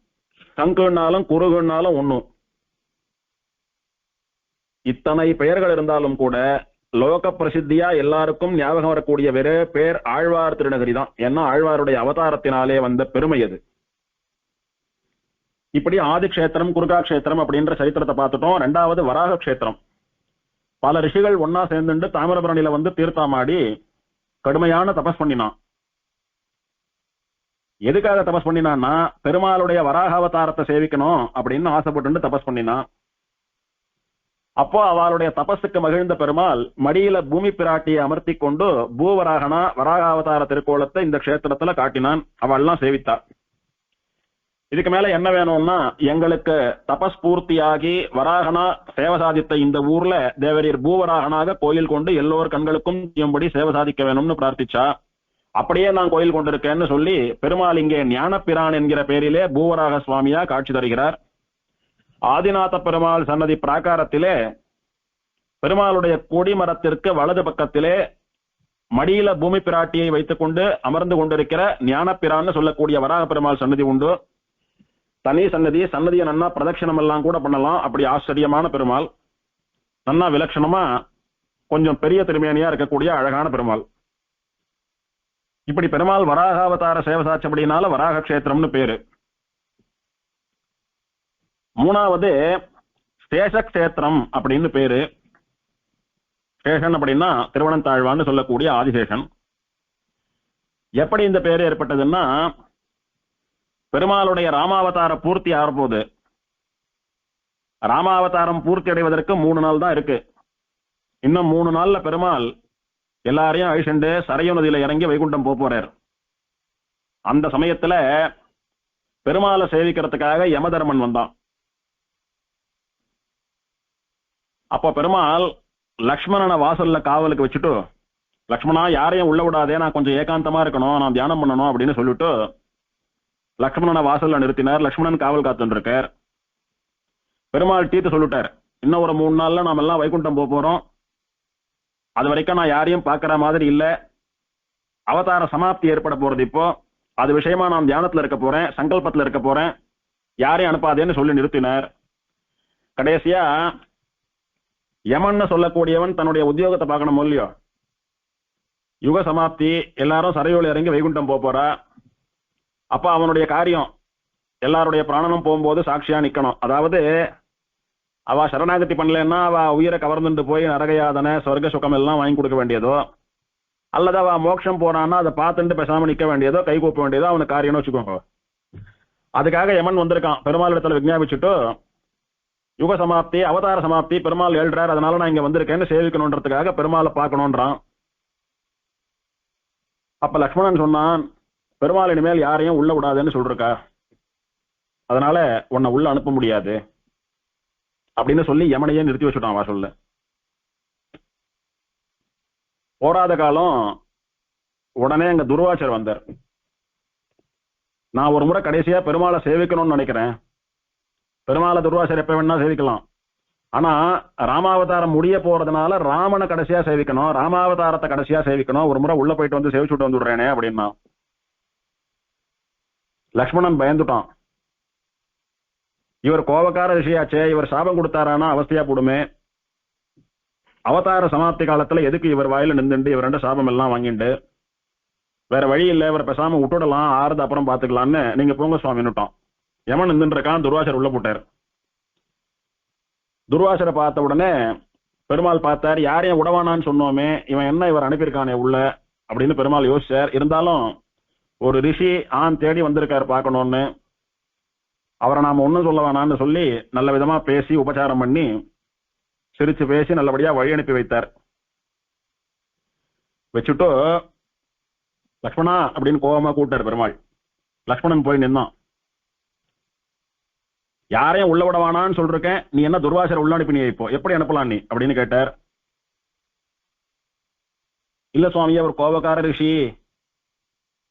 சங்குனாலும் குருகுனாலும் ஒண்ணும். இத்தனை பெயர்கள் இருந்தாலும் கூட லோக பிரசித்தியா எல்லாருக்கும் ஞாபகம் வரக்கூடிய வேற பேர் ஆழ்வார் திருநகரி தான். ஏன்னா ஆழ்வாருடைய அவதாரத்தினாலே வந்த பெருமை அது. இப்படி ஆதி கஷேத்திரம் குருகா கஷேத்திரம் அப்படின்ற சரித்திரத்தை பார்த்துட்டோம். ரெண்டாவது வராக கஷேத்திரம். பல ரிஷிகள் ஒன்னா சேர்ந்துட்டு தாமிரபரணியில வந்து தீர்த்தாமாடி கடுமையான தபஸ் பண்ணினான். எதுக்காக தபஸ் பண்ணினான்னா பெருமாளுடைய வராக அவதாரத்தை சேவிக்கணும் அப்படின்னு ஆசைப்பட்டு தபஸ் பண்ணினான். அப்போ அவளுடைய தபஸுக்கு மகிழ்ந்த பெருமாள் மடியில பூமி பிராட்டியை அமர்த்தி கொண்டு பூவராகனா வராக அவதார திருக்கோலத்தை இந்த கஷேத்திரத்துல காட்டினான். அவள்லாம் சேவித்தா. இதுக்கு மேல என்ன வேணும்னா, எங்களுக்கு தபஸ் பூர்த்தியாகி வராகனா சேவை சாதித்த இந்த ஊர்ல தேவரீர் பூவராகனாக கோயில் கொண்டு எல்லோர் கண்களுக்கும் செய்யும்படி சேவை சாதிக்க வேணும்னு பிரார்த்திச்சா. அப்படியே நான் கோயில் கொண்டிருக்கேன்னு சொல்லி பெருமாள் இங்கே ஞானப்பிரான் என்கிற பேரிலே பூவராக சுவாமியா காட்சி தருகிறார். ஆதிநாத பெருமாள் சன்னதி பிராகாரத்திலே பெருமாளுடைய கொடிமரத்திற்கு வலது பக்கத்திலே மடியில பூமி பிராட்டியை வைத்துக் கொண்டு அமர்ந்து கொண்டிருக்கிற ஞானப்பிரான்னு சொல்லக்கூடிய வராக பெருமாள் சன்னதி உண்டு. தனி சன்னதியை நன்னா பிரதட்சணம் எல்லாம் கூட பண்ணலாம். அப்படி ஆச்சரியமான பெருமாள், நன்னா விலட்சணமா கொஞ்சம் பெரிய திருமேனியா இருக்கக்கூடிய அழகான பெருமாள். இப்படி பெருமாள் வராக அவதார சேவை சாட்சப்படினால வராக கஷேத்திரம்னு பேரு. மூணாவது சேஷக்ஷேத்திரம் அப்படின்னு பேரு. சேஷன் அப்படின்னா திருவனந்தாழ்வான்னு சொல்லக்கூடிய ஆதிசேஷன். எப்படி இந்த பேரு ஏற்பட்டதுன்னா, பெருமாளுடைய ராமாவதார பூர்த்தி ஆறபோது, ராமாவதாரம் பூர்த்தி அடைவதற்கு 3 நாள் தான் இருக்கு. இன்னும் 3 நாள்ல பெருமாள் எல்லாரையும் அழிச்சுண்டு சரையு நதியில இறங்கி வைகுண்டம் போறார். அந்த சமயத்துல பெருமாளை சேவிக்கிறதுக்காக யமதர்மன் வந்தான். அப்ப பெருமாள் லக்ஷ்மணனை வாசல்ல காவலுக்கு வச்சுட்டு, லக்ஷ்மணா யாரையும் உள்ள விடாதே, நான் கொஞ்சம் ஏகாந்தமா இருக்கணும், நான் தியானம் பண்ணணும் அப்படின்னு சொல்லிட்டு லக்ஷ்மணனை வாசல்ல நிறுத்தினார். லக்ஷ்மணன் காவல் காத்துட்டு இருக்கார். பெருமாள் தீர்த்து சொல்லிட்டார், இன்னும் ஒரு 3 நாள்ல நாம எல்லாம் வைகுண்டம் போறோம், அது வரைக்கும் நான் யாரையும் பார்க்கிற மாதிரி இல்ல, அவதார சமாப்தி ஏற்பட போறது இப்போ, அது விஷயமா நான் தியானத்துல இருக்க போறேன், சங்கல்பத்துல இருக்க போறேன், யாரையும் அனுப்பாதேன்னு சொல்லி நிறுத்தினார். கடைசியா யமன்னு சொல்லக்கூடியவன் தன்னுடைய உத்தியோகத்தை பார்க்கணும் இல்லையோ, யுக சமாப்தி, எல்லாரும் சரையோல இறங்கி வைகுண்டம் போறா. அப்ப அவனுடைய காரியம் எல்லாருடைய பிராணனும் போகும்போது சாட்சியா நிக்கணும். அதாவது அவ சரணாகதி பண்ணலன்னா அவ உயிரை கவர்ந்துட்டு போய் நரகயாதனை சொர்க்க சுகம் எல்லாம் வாங்கி கொடுக்க வேண்டியதோ, அல்லது அவ மோட்சம் போறான்னா அதை பார்த்துட்டு பேசாம நிக்க வேண்டியதோ, கை கூப்ப வேண்டியதோ அவனுக்கு காரியம்னு வச்சுக்கோங்க. அதுக்காக யமன் வந்திருக்கான். பெருமாள் இடத்துல விஞ்ஞாபிச்சுட்டு, யுக சமாப்தி அவதார சமாப்தி பெருமாள் எழுறார், அதனால நான் இங்க வந்திருக்கேன்னு சேவிக்கணுன்றதுக்காக பெருமாளை பார்க்கணும்ன்றான். அப்ப லக்ஷ்மணன் சொன்னான், பெருமாள் இனிமேல் யாரையும் உள்ள விடாதுன்னு சொல்றா, அதனால உன்னை உள்ள அனுப்ப முடியாது அப்படின்னு சொல்லி யமனையே நிறுத்தி வச்சுட்டான் வாசல்ல. போராத காலம் உடனே அங்க துர்வாசர் வந்தார். நான் ஒரு முறை கடைசியா பெருமாளை சேவிக்கணும்னு நினைக்கிறேன், பெருமாளை துர்வாசர் எப்ப வேணா சேவிக்கலாம், ஆனா ராமாவதாரம் முடிய போறதுனால ராமனை கடைசியா சேவிக்கணும், ராமாவதாரத்தை கடைசியா சேவிக்கணும், ஒரு முறை உள்ள போயிட்டு வந்து சேவிச்சுட்டு வந்துடுறேனே அப்படின்னா. லக்ஷ்மணன் பயந்துட்டான். இவர் கோபக்கார ரிஷியாச்சே, இவர் சாபம் கொடுத்தாரானா அவஸ்தையா போடுமே, அவதார சமாப்தி காலத்துல எதுக்கு இவர் வாயில நின்றுண்டு இவர் 2 சாபம் எல்லாம் வாங்கிண்டு, வேற வழி இல்லை, இவரை பேசாம விட்டுடலாம், ஆறுது அப்புறம் பாத்துக்கலான்னு நீங்க போங்க சுவாமின்னுட்டான். யமன் நின்றுட்டு இருக்கான். துர்வாசர் உள்ள போட்டார். துர்வாசரை பார்த்த உடனே பெருமாள் பார்த்தார், யாரையும் உடவானான்னு சொன்னோமே, இவன் என்ன இவர் அனுப்பியிருக்கானே உள்ள அப்படின்னு பெருமாள் யோசிச்சார். இருந்தாலும் ஒரு ரிஷி ஆண் தேடி வந்திருக்காரு பார்க்கணும்னு, அவரை நாம ஒன்னும் சொல்ல வேணான்னு சொல்லி நல்ல விதமா பேசி உபச்சாரம் பண்ணி சிரிச்சு பேசி நல்லபடியா வழி அனுப்பி வைத்தார். வச்சுட்டு லக்ஷ்மணா அப்படின்னு கோபமா கூப்பிட்டார் பெருமாள். லக்ஷ்மணன் போய் நின்னான். யாரையும் உள்ள விட வேணான்னு சொல்றேன், நீ என்ன துர்வாசரை உள்ள அனுப்பினியே, இப்போ எப்படி அனுப்பலாம் நீ அப்படின்னு கேட்டார். இல்ல சுவாமி, அவர் கோபக்கார ரிஷி,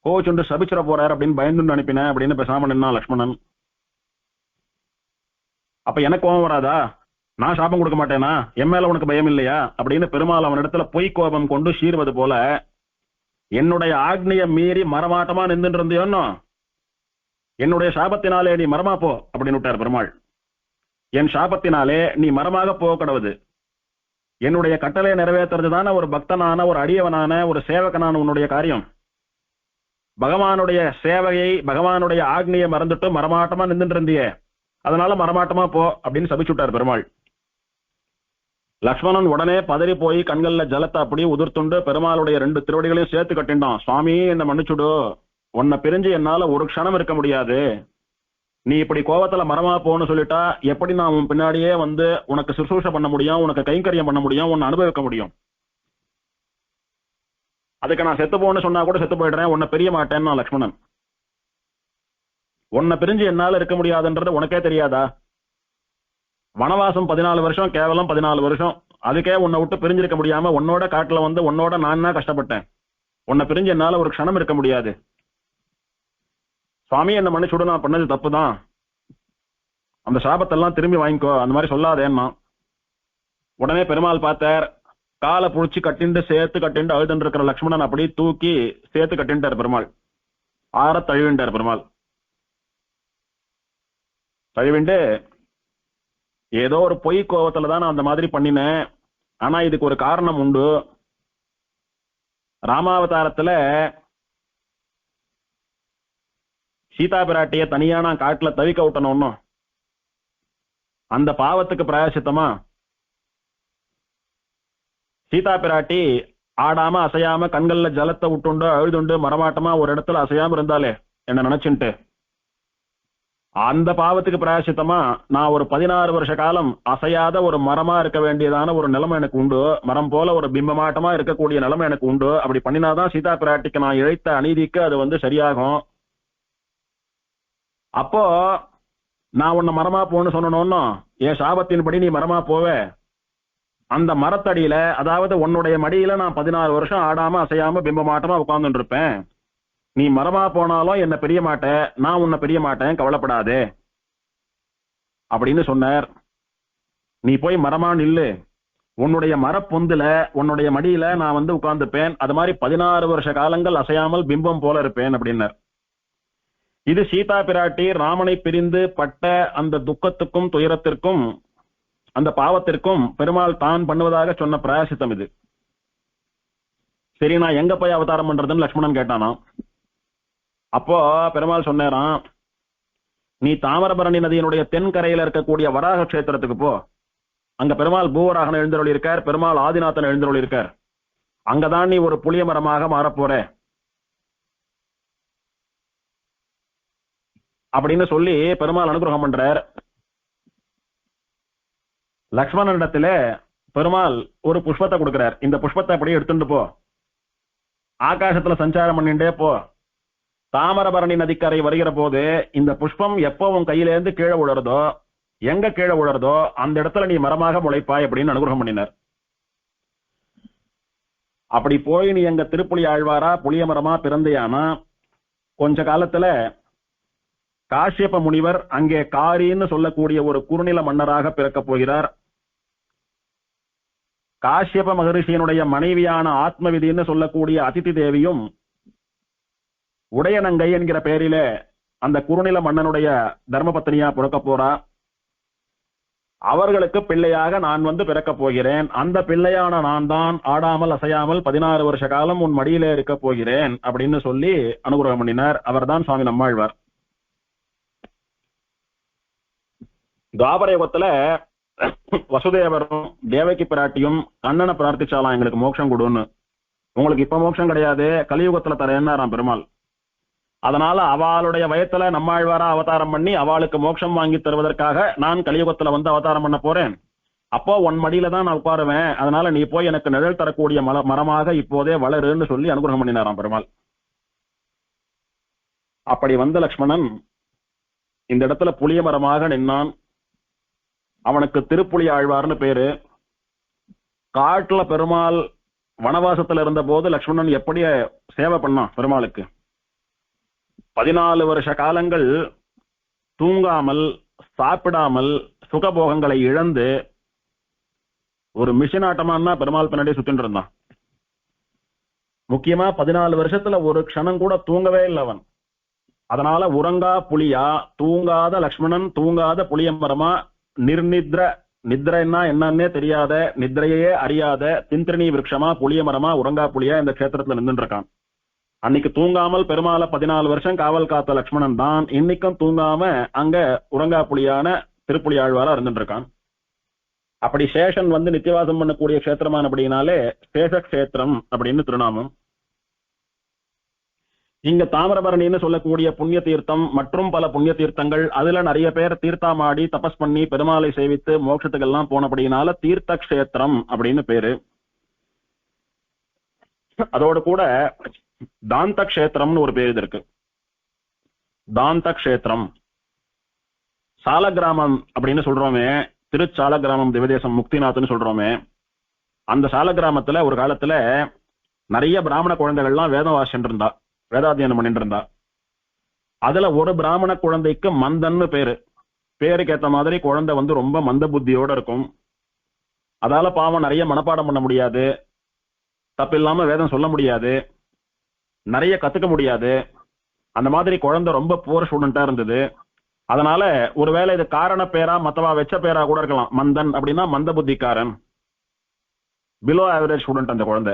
கோச்சுண்டு சபிச்சிட போறார் அப்படின்னு பயந்துன்னு அனுப்பினேன் அப்படின்னு பேசாம நின்னான் லக்ஷ்மணன். அப்ப எனக்கு கோபம் வராதா, நான் சாபம் கொடுக்க மாட்டேனா, என் மேல உனக்கு பயம் இல்லையா அப்படின்னு பெருமாள் அவனிடத்துல பொய் கோபம் கொண்டு சீர்வது போல, என்னுடைய ஆக்னியை மீறி மரமாட்டமா நின்றுட்டு இருந்தியோன்னு, என்னுடைய சாபத்தினாலே நீ மரமா போ அப்படின்னு விட்டார் பெருமாள். என் சாபத்தினாலே நீ மரமாக போக கடவுது, என்னுடைய கட்டளையை நிறைவேற்றுறது தானே ஒரு பக்தனான, ஒரு அடியவனான, ஒரு சேவகனான உன்னுடைய காரியம். பகவானுடைய சேவையை, பகவானுடைய ஆக்னியை மறந்துட்டு மரமாட்டமா நின்றுட்டு இருந்தியே, அதனால மரமாட்டமா போ அப்படின்னு சபிச்சுட்டார் பெருமாள். லக்ஷ்மணன் உடனே பதறி போய் கண்கள்ல ஜலத்தை அப்படியே உதிர்த்துண்டு பெருமாளுடைய 2 திருவடிகளையும் சேர்த்து கட்டிண்டான். சுவாமி, என்ன மன்னிச்சுடு, உன்னை பிரிஞ்சு என்னால ஒரு க்ஷணம் இருக்க முடியாது. நீ இப்படி கோவத்துல மரமா போன்னு சொல்லிட்டா எப்படி நான் உன் பின்னாடியே வந்து உனக்கு சுசூஷ பண்ண முடியும், உனக்கு கைங்கரியம் பண்ண முடியும், உன்னை அனுபவிக்க முடியும்? அதுக்கு நான் செத்து போன்னு சொன்னா கூட செத்து போயிடுறேன், உன்னை பிரிய மாட்டேன்னா லக்ஷ்மணன். உன்னை பிரிஞ்சு என்னால இருக்க முடியாதுன்றது உனக்கே தெரியாதா? வனவாசம் 14 வருஷம், கேவலம் 14 வருஷம். அதுக்கே உன்னை விட்டு பிரிஞ்சிருக்க முடியாம உன்னோட காட்டுல வந்து உன்னோட நான் தான் கஷ்டப்பட்டேன். உன்னை பிரிஞ்சு என்னால ஒரு க்ஷணம் இருக்க முடியாது. சுவாமி, என்ன மன்னிச்சுடு, நான் பண்ணது தப்புதான், அந்த சாபத்தெல்லாம் திரும்பி வாங்கிக்கோ, அந்த மாதிரி சொல்லாதேன்னா. உடனே பெருமாள் பார்த்தார், காலை புடிச்சு கட்டிண்டு சேர்த்து கட்டிண்டு அழுதுன்னு இருக்கிற லக்ஷ்மணன் அப்படி தூக்கி சேர்த்து கட்டின்ட்டார் பெருமாள். ஆற தழுவிண்டார் பெருமாள். தழுவிண்டு, ஏதோ ஒரு பொய் கோபத்துல தான் நான் அந்த மாதிரி பண்ணினேன், ஆனா இதுக்கு ஒரு காரணம் உண்டு. ராமாவதாரத்துல சீதா பிராட்டிய தனியா நான் காட்டுல தவிக்க விட்டணும், அந்த பாவத்துக்கு பிராயசித்தமா சீதா பிராட்டி ஆடாம அசையாம கண்கள்ல ஜலத்தை விட்டுண்டு அழுதுண்டு மரமாட்டமா ஒரு இடத்துல அசையாம இருந்தாலே என்ன நினைச்சுட்டு, அந்த பாவத்துக்கு பிராயசித்தமா நான் ஒரு 16 வருஷ காலம் அசையாத ஒரு மரமா இருக்க வேண்டியதான ஒரு நிலைமை எனக்கு உண்டு, மரம் போல ஒரு பிம்பமாட்டமா இருக்கக்கூடிய நிலைமை எனக்கு உண்டு. அப்படி பண்ணினாதான் சீதா பிராட்டிக்கு நான் இழைத்த அநீதிக்கு அது வந்து சரியாகும். அப்போ நான் உன்னை மரமா போன்னு சொன்னோன்னு என் சாபத்தின்படி நீ மரமா போவ, அந்த மரத்தடியில, அதாவது உன்னுடைய மடியில நான் 16 வருஷம் ஆடாம அசையாம பிம்பமாட்டமா உட்கார்ந்துட்டு இருப்பேன். நீ மரமா போனாலும் என்ன பிரிய மாட்டேன், நான் உன்னை பிரிய மாட்டேன், கவலைப்படாதே அப்படின்னு சொன்னார். நீ போய் மரமா நில்லு, உன்னுடைய மரப்பொந்துல உன்னுடைய மடியில நான் வந்து உட்கார்ந்துப்பேன், அது மாதிரி 16 வருஷ காலங்கள் அசையாமல் பிம்பம் போல இருப்பேன் அப்படின்னார். இது சீதா பிராட்டி ராமனை பிரிந்து பட்ட அந்த துக்கத்துக்கும் துயரத்திற்கும் அந்த பாவத்திற்கும் பெருமாள் தான் பண்ணுவதாக சொன்ன பிராயசித்தம் இது. சரி, நான் எங்க போய் அவதாரம் பண்றதுன்னு லக்ஷ்மணன் கேட்டானாம். அப்போ பெருமாள் சொன்னாராம், நீ தாமிரபரணி நதியினுடைய தென்கரையில இருக்கக்கூடிய வராக கஷேத்திரத்துக்கு போ. அங்க பெருமாள் பூவராகன் எழுந்தருளி இருக்கார், பெருமாள் ஆதிநாதன் எழுந்தருளி இருக்கார். அங்கதான் நீ ஒரு புளிய மரமாக மாறப்போற அப்படின்னு சொல்லி பெருமாள் அனுகிரகம் பண்றார். லக்ஷ்மணனிடத்துல பெருமாள் ஒரு புஷ்பத்தை கொடுக்கிறார். இந்த புஷ்பத்தை அப்படியே எடுத்துட்டு போ, ஆகாசத்துல சஞ்சாரம் பண்ணிட்டே போ. தாமிரபரணி நதிக்கரை வருகிற போது இந்த புஷ்பம் எப்போ உன் கையிலேருந்து கீழே விழறதோ, எங்க கீழே விழறதோ அந்த இடத்துல நீ மரமாக முளைப்பாய் அப்படின்னு அனுகிரகம் பண்ணினார். அப்படி போய் நீ எங்க திருப்புலி ஆழ்வாரா புளிய மரமா பிறந்தையானா கொஞ்ச காலத்துல காஷ்யப முனிவர் அங்கே காரின்னு சொல்லக்கூடிய ஒரு குறுநில மன்னராக பிறக்கப் போகிறார். காஷ்யப மகரிஷியனுடைய மனைவியான ஆத்மவிதின்னு சொல்லக்கூடிய அதிதி தேவியும் உடையநங்கை என்கிற பெயரில அந்த குறுநில மன்னனுடைய தர்மபத்னியா பிறக்க போறா. அவர்களுக்கு பிள்ளையாக நான் வந்து பிறக்கப் போகிறேன். அந்த பிள்ளையான நான் தான் ஆடாமல் அசையாமல் 16 வருஷ காலம் உன் மடியிலே இருக்க போகிறேன் அப்படின்னு சொல்லி அனுகிரகம் பண்ணினார். அவர்தான் சுவாமி நம்மாழ்வார். துவாபர யுகத்துல வசுதேவரும் தேவகி பிராட்டியும் கண்ணனை பிரார்த்திச்சாலாம், எங்களுக்கு மோட்சம் கொடுன்னு. உங்களுக்கு இப்ப மோட்சம் கிடையாது, கலியுகத்துல தரேன்னாராம் பெருமாள். அதனால அவளுடைய வயத்துல நம்மாழ்வாரா அவதாரம் பண்ணி அவளுக்கு மோட்சம் வாங்கி தருவதற்காக நான் கலியுகத்துல வந்து அவதாரம் பண்ண போறேன். அப்போ உன் மடியில தான் நான் உட்காருவேன், அதனால நீ போய் எனக்கு நிழல் தரக்கூடிய மரமாக இப்போதே வளருன்னு சொல்லி அனுகிரகம் பண்ணினாராம் பெருமாள். அப்படி வந்த லக்ஷ்மணன் இந்த இடத்துல புளிய மரமாக நின்னான். அவனுக்கு திருப்புலி ஆழ்வார்னு பேரு. காட்டுல பெருமாள் வனவாசத்துல இருந்த போது லக்ஷ்மணன் எப்படி சேவை பண்ணான் பெருமாளுக்கு. 14 வருஷ காலங்கள் தூங்காமல் சாப்பிடாமல் சுகபோகங்களை இழந்து ஒரு மிஷின் ஆட்டமானா பெருமாள் பின்னாடியே சுத்திட்டு இருந்தான். முக்கியமா 14 வருஷத்துல ஒரு க்ஷணம் கூட தூங்கவே இல்லை அவன். அதனால உறங்கா புலியா, தூங்காத லக்ஷ்மணன், தூங்காத புளிய மரமா, நிர்நித்ர, நித்ரைன்னா என்னன்னே தெரியாத, நித்ரையே அறியாத திந்திரணி விருட்சமா புளிய மரமா உறங்கா புலியா இந்த கஷேத்திரத்துல நின்றுட்டு இருக்கான். அன்னைக்கு தூங்காமல் பெருமாளை 14 வருஷம் காவல் காத்த லக்ஷ்மணன் தான் இன்னைக்கும் தூங்காம அங்க உறங்கா புலியான திருப்புலி ஆழ்வாரா இருந்துட்டு இருக்கான். அப்படி சேஷன் வந்து நித்தியவாசம் பண்ணக்கூடிய கஷேத்திரமான அப்படின்னாலே சேஷக்ஷேத்திரம் அப்படின்னு திருநாமம். இங்க தாமிரபரணின்னு சொல்லக்கூடிய புண்ணிய தீர்த்தம் மற்றும் பல புண்ணிய தீர்த்தங்கள், அதுல நிறைய பேர் தீர்த்தாமாடி தபஸ் பண்ணி பெருமாளை சேவித்து மோட்சத்துக்கெல்லாம் போனபடினால தீர்த்த கஷேத்திரம் அப்படின்னு பேரு. அதோடு கூட தாந்த கஷேத்திரம்னு ஒரு பேர் இருக்கு. தாந்த கஷேத்திரம், சால கிராமம் அப்படின்னு சொல்றோமே, திருச்சால கிராமம் திவதேசம் முக்திநாத்னு சொல்றோமே, அந்த சால கிராமத்துல ஒரு காலத்துல நிறைய பிராமண குழந்தைகள்லாம் வேதம் வாசிச்சுட்டு இருந்தா, வேதாத்தியனம் பண்ணிட்டு இருந்தா. அதுல ஒரு பிராமண குழந்தைக்கு மந்தன்னு பேரு. பேருக்கு ஏத்த மாதிரி குழந்தை வந்து ரொம்ப மந்த புத்தியோட இருக்கும். அதால பாவம் நிறைய மனப்பாடம் பண்ண முடியாது, தப்பில்லாம வேதம் சொல்ல முடியாது, நிறைய கத்துக்க முடியாது. அந்த மாதிரி குழந்தை ரொம்ப புவர் ஸ்டூடெண்டா இருந்தது. அதனால ஒருவேளை இது காரண பேரா மத்தவா வெச்ச பேரா கூட இருக்கலாம். மந்தன் அப்படின்னா மந்த புத்திக்காரன், பிலோ ஆவரேஜ் ஸ்டூடெண்ட் அந்த குழந்தை.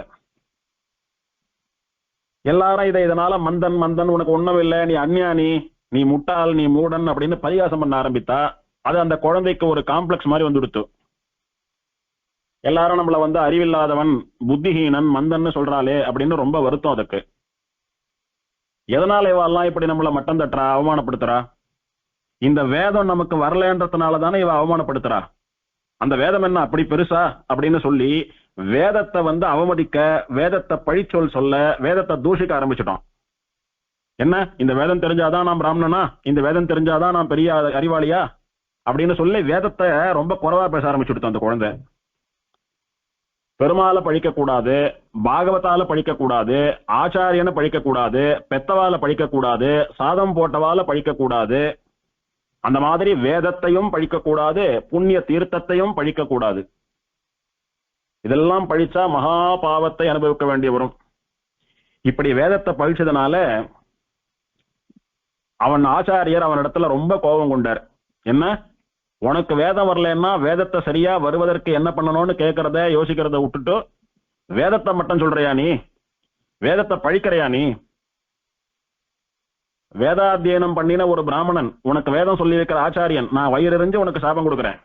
எல்லாரும் இதனால மந்தன் மந்தன் உனக்கு ஒண்ணும் இல்லை, நீ அஞ்ஞானி, நீ முட்டாள், நீ மூடன் அப்படின்னு பரிகாசம் பண்ண ஆரம்பித்தா அது அந்த குழந்தைக்கு ஒரு காம்ப்ளெக்ஸ் மாதிரி வந்துடுத்து. எல்லாரும் நம்மள வந்து அறிவில்லாதவன், புத்திஹீனன், மந்தன்னு சொல்றாளே அப்படின்னு ரொம்ப வருத்தம் அதுக்கு. எதனால இவெல்லாம் இப்படி நம்மள மட்டம் தட்டுறா, அவமானப்படுத்துறா? இந்த வேதம் நமக்கு வரலன்றதுனால தானே இவ அவமானப்படுத்துறா. அந்த வேதம் என்ன அப்படி பெருசா அப்படின்னு சொல்லி வேதத்தை வந்து அவமதிக்க, வேதத்தை பழிச்சொல் சொல்ல, வேதத்தை தூஷிக்க ஆரம்பிச்சிட்டோம். என்ன, இந்த வேதம் தெரிஞ்சாதான் நான் பிராமணனா, இந்த வேதம் தெரிஞ்சாதான் நான் பெரிய அறிவாளியா அப்படின்னு சொல்லி வேதத்தை ரொம்ப குறைவா பேச ஆரம்பிச்சுடுத்தோம் அந்த குழந்தை. பெருமாளை பழிக்க கூடாது, பாகவதால பழிக்க கூடாது, ஆச்சாரியனை பழிக்க கூடாது, பெத்தவால பழிக்க கூடாது, சாதம் போட்டவால பழிக்க கூடாது, அந்த மாதிரி வேதத்தையும் பழிக்க கூடாது, புண்ணிய தீர்த்தத்தையும் பழிக்க கூடாது. இதெல்லாம் பழிச்சா மகா பாவத்தை அனுபவிக்க வேண்டி வரும். இப்படி வேதத்தை பழிச்சதுனால அவன் ஆச்சாரியர் அவனிடத்துல ரொம்ப கோபம் கொண்டார். என்ன, உனக்கு வேதம் வரலன்னா வேதத்தை சரியா வருவதற்கு என்ன பண்ணணும்னு கேட்கறத யோசிக்கிறத விட்டுட்டு வேதத்தை மட்டும் சொல்றியா நீ, வேதத்தை பழிக்கிறையா நீ? வேதாத்தியனம் பண்ணின ஒரு பிராமணன், உனக்கு வேதம் சொல்லி வைக்கிற ஆச்சாரியன், நான் வயிறறிஞ்சு உனக்கு சாபம் கொடுக்குறேன்.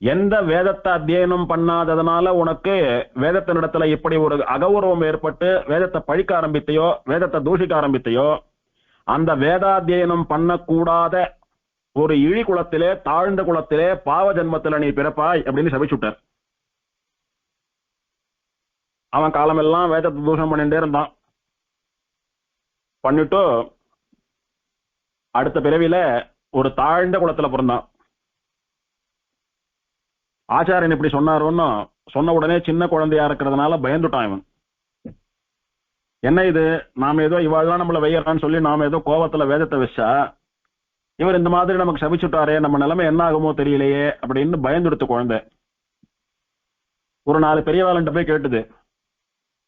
எந்த வேதத்தை அத்தியனம் பண்ணாததுனால உனக்கு வேதத்தினிடத்துல இப்படி ஒரு அகௌரவம் ஏற்பட்டு வேதத்தை பழிக்க ஆரம்பித்தையோ, வேதத்தை தூஷிக்க ஆரம்பித்தையோ, அந்த வேதாத்தியனம் பண்ணக்கூடாத ஒரு இழி குலத்திலே, தாழ்ந்த குலத்திலே, பாவ ஜென்மத்தில நீ பிறப்பாய் அப்படின்னு சபிச்சுட்டார். அவன் காலமெல்லாம் வேதத்தை தூஷம் பண்ணிட்டே இருந்தான். பண்ணிட்டு அடுத்த பிறவில ஒரு தாழ்ந்த குலத்துல பிறந்தான். ஆச்சாரியன் இப்படி சொன்னாரோன்னு சொன்ன உடனே சின்ன குழந்தையா இருக்கிறதுனால பயந்துட்டான் இவன். என்ன இது, நாம ஏதோ இவாள்லாம் நம்மள வெய்யறான்னு சொல்லி நாம ஏதோ கோபத்துல வேதத்தை வச்சா இவர் இந்த மாதிரி நமக்கு சபிச்சுட்டாரே, நம்ம நிலைமை என்ன ஆகுமோ தெரியலையே அப்படின்னு பயந்துடுத்து குழந்தை. ஒரு 4 பெரியவாளன்ட்ட போய் கேட்டுது,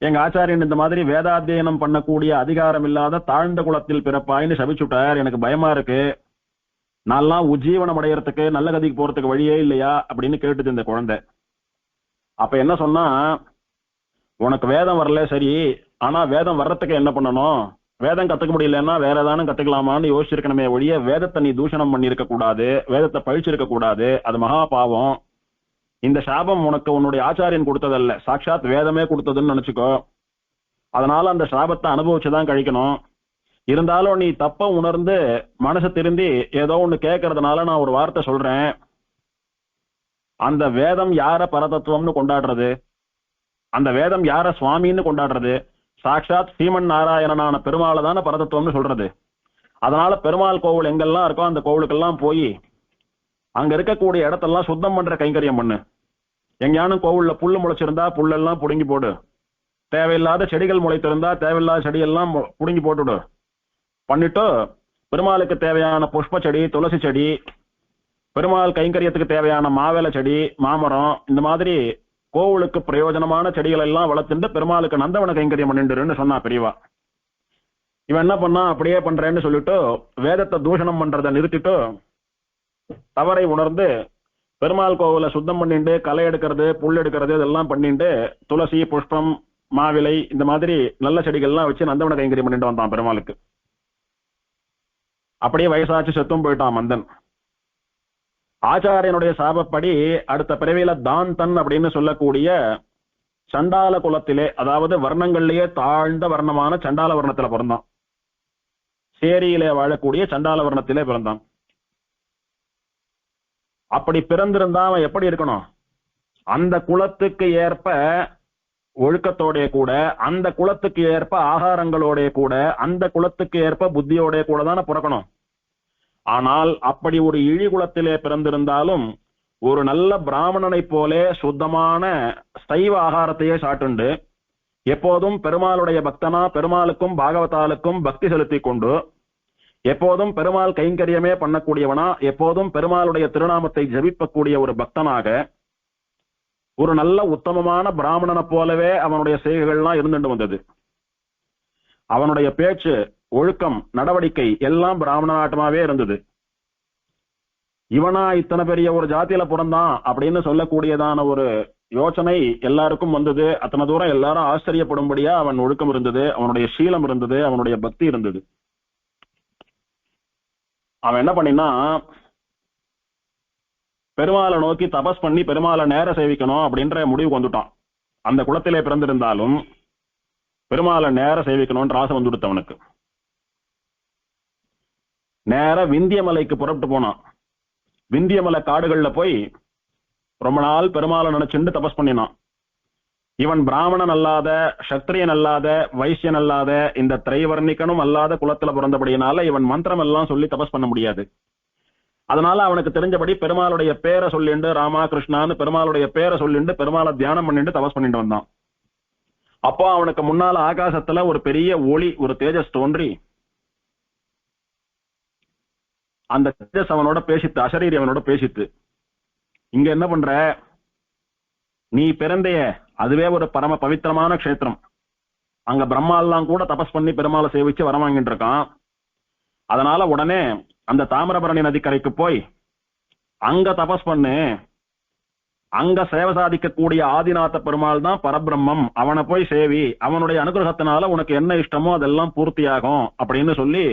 எங்க ஆச்சாரியன் இந்த மாதிரி வேதாத்தியனம் பண்ணக்கூடிய அதிகாரம் இல்லாத தாழ்ந்த குலத்தில் பிறப்பாயின்னு சபிச்சுட்டார், எனக்கு பயமா இருக்கு, நான்லாம் உஜ்ஜீவனம் அடையறதுக்கு நல்ல கதிக்கு போறதுக்கு வழியே இல்லையா அப்படின்னு கேட்டுது இந்த குழந்தை. அப்ப என்ன சொன்னா, உனக்கு வேதம் வரல சரி, ஆனா வேதம் வர்றதுக்கு என்ன பண்ணணும், வேதம் கத்துக்க முடியலன்னா வேற ஏதானும் கத்துக்கலாமான்னு யோசிச்சிருக்கணுமே ஒழிய வேதத்தை நீ தூஷணம் பண்ணியிருக்க கூடாது, வேதத்தை பழிச்சிருக்க கூடாது, அது மகா பாவம். இந்த சாபம் உனக்கு உன்னுடைய ஆச்சாரியன் கொடுத்ததல்ல, சாட்சாத் வேதமே கொடுத்ததுன்னு நினைச்சுக்கோ. அதனால அந்த சாபத்தை அனுபவிச்சுதான் கழிக்கணும். இருந்தாலும் நீ தப்ப உணர்ந்து மனசு திருந்தி ஏதோ ஒண்ணு கேட்கறதுனால நான் ஒரு வார்த்தை சொல்றேன். அந்த வேதம் யார பரதத்துவம்னு கொண்டாடுறது, அந்த வேதம் யார சுவாமின்னு கொண்டாடுறது, சாட்சாத் ஸ்ரீமன் நாராயணனான பெருமாளை தானே பரதத்துவம்னு சொல்றது. அதனால பெருமாள் கோவில் எங்கெல்லாம் இருக்கோ அந்த கோவிலுக்கெல்லாம் போய் அங்க இருக்கக்கூடிய இடத்தெல்லாம் சுத்தம் பண்ற கைங்கரியம் பண்ணு. எங்கேயானும் கோவில்ல புல்லு முளைச்சிருந்தா புல்லெல்லாம் புடுங்கி போடு, தேவையில்லாத செடிகள் முளைத்திருந்தா தேவையில்லாத செடியெல்லாம் புடுங்கி போட்டுடு. பண்ணிட்டு பெருமாளுக்கு தேவையான புஷ்ப செடி, துளசி செடி, பெருமாள் கைங்கரியத்துக்கு தேவையான மாவேல செடி, மாமரம், இந்த மாதிரி கோவிலுக்கு பிரயோஜனமான செடிகள் எல்லாம் வளர்த்துட்டு பெருமாளுக்கு நந்தவன கைங்கரியம் பண்ணிட்டுருன்னு சொன்னா பெரியவா. இவன் என்ன பண்ணா, அப்படியே பண்றேன்னு சொல்லிட்டு வேதத்தை தூஷணம் பண்றதை நிறுத்திட்டு தவறை உணர்ந்து பெருமாள் கோவில சுத்தம் பண்ணிட்டு களை எடுக்கிறது, புல் எடுக்கிறது இதெல்லாம் பண்ணிட்டு துளசி, புஷ்பம், மாவிலை இந்த மாதிரி நல்ல செடிகள்லாம் வச்சு நந்தவன கைங்கரியம் பண்ணிட்டு வந்தான் பெருமாளுக்கு. அப்படியே வயசாச்சு செத்தும் போயிட்டான் மந்தன். ஆச்சாரியனுடைய சாபப்படி அடுத்த பிறவியில தான் தன் அப்படின்னு சொல்லக்கூடிய சண்டால குலத்திலே, அதாவது வர்ணங்கள்லயே தாழ்ந்த வர்ணமான சண்டால வர்ணத்துல பிறந்தான். சேரியிலே வாழக்கூடிய சண்டால வர்ணத்திலே பிறந்தான். அப்படி பிறந்திருந்தா அவன் எப்படி இருக்கணும்? அந்த குலத்துக்கு ஏற்ப ஒழுக்கத்தோடைய கூட, அந்த குலத்துக்கு ஏற்ப ஆகாரங்களோடைய கூட, அந்த குலத்துக்கு ஏற்ப புத்தியோடைய கூட தானே பிறக்கணும். ஆனால் அப்படி ஒரு இழிகுலத்திலே பிறந்திருந்தாலும் ஒரு நல்ல பிராமணனை போலே சுத்தமான சைவ ஆகாரத்தையே சாட்டுண்டு எப்போதும் பெருமாளுடைய பக்தனா, பெருமாளுக்கும் பாகவதாலுக்கும் பக்தி செலுத்தி கொண்டு எப்போதும் பெருமாள் கைங்கரியமே பண்ணக்கூடியவனா, எப்போதும் பெருமாளுடைய திருநாமத்தை ஜபிக்கக்கூடிய ஒரு பக்தனாக, ஒரு நல்ல உத்தமமான பிராமணனை போலவே அவனுடைய செய்கைகள்லாம் இருந்துட்டு வந்தது. அவனுடைய பேச்சு, ஒழுக்கம், நடவடிக்கை எல்லாம் பிராமணாட்டமாவே இருந்தது. இவனா இத்தனை பெரிய ஒரு ஜாத்தியில பிறந்தான் அப்படின்னு சொல்லக்கூடியதான ஒரு யோசனை எல்லாருக்கும் வந்தது. அத்தனை தூரம் எல்லாரும் ஆச்சரியப்படும்படியா அவன் ஒழுக்கம் இருந்தது, அவனுடைய சீலம் இருந்தது, அவனுடைய பக்தி இருந்தது. அவன் என்ன பண்ணினா, பெருமாளை நோக்கி தபஸ் பண்ணி பெருமாளை நேர சேவிக்கணும் அப்படின்ற முடிவுக்கு வந்துட்டான். அந்த குலத்திலே பிறந்திருந்தாலும் பெருமாளை நேர சேவிக்கணும்ன்ற ஆசை வந்துடுத்து அவனுக்கு. நேர விந்தியமலைக்கு புறப்பட்டு போனான். விந்தியமலை காடுகள்ல போய் ரொம்ப நாள் பெருமாளை நினைச்சுண்டு தபஸ் பண்ணினான். இவன் பிராமணன் அல்லாத, சத்திரியன் அல்லாத, வைசியன் அல்லாத, இந்த திரைவர்ணிக்கனும் அல்லாத குலத்துல பிறந்தபடியினால இவன் மந்திரம் எல்லாம் சொல்லி தபஸ் பண்ண முடியாது. அதனால அவனுக்கு தெரிஞ்சபடி பெருமாளுடைய பேரை சொல்லிண்டு, ராமா கிருஷ்ணான்னு பெருமாளுடைய பேரை சொல்லிண்டு பெருமாளை தியானம் பண்ணிட்டு தபஸ் பண்ணிட்டு வந்தான். அப்போ அவனுக்கு முன்னால ஆகாசத்துல ஒரு பெரிய ஒளி, ஒரு தேஜஸ் தோன்றி அந்த தேஜஸ் அவனோட பேசித்து, அசரீரி அவனோட பேசித்து, இங்க என்ன பண்ற, நீ பிறந்தைய அதுவே ஒரு பரம பவித்திரமான க்ஷேத்திரம். அங்க பிரம்மாலாம் கூட தபஸ் பண்ணி பெருமாளை சேவிச்சு வரம் வாங்கிட்டு இருக்கான். அதனால உடனே அந்த தாமிரபரணி நதிக்கரைக்கு போய் அங்க தபஸ் பண்ணு. அங்க சேவை சாதிக்கக்கூடிய ஆதிநாத பெருமாள் தான் பரபிரம்மம், அவனை போய் சேவி, அவனுடைய அனுகிரகத்தினால உனக்கு என்ன இஷ்டமோ அதெல்லாம் பூர்த்தியாகும் அப்படின்னு சொல்லி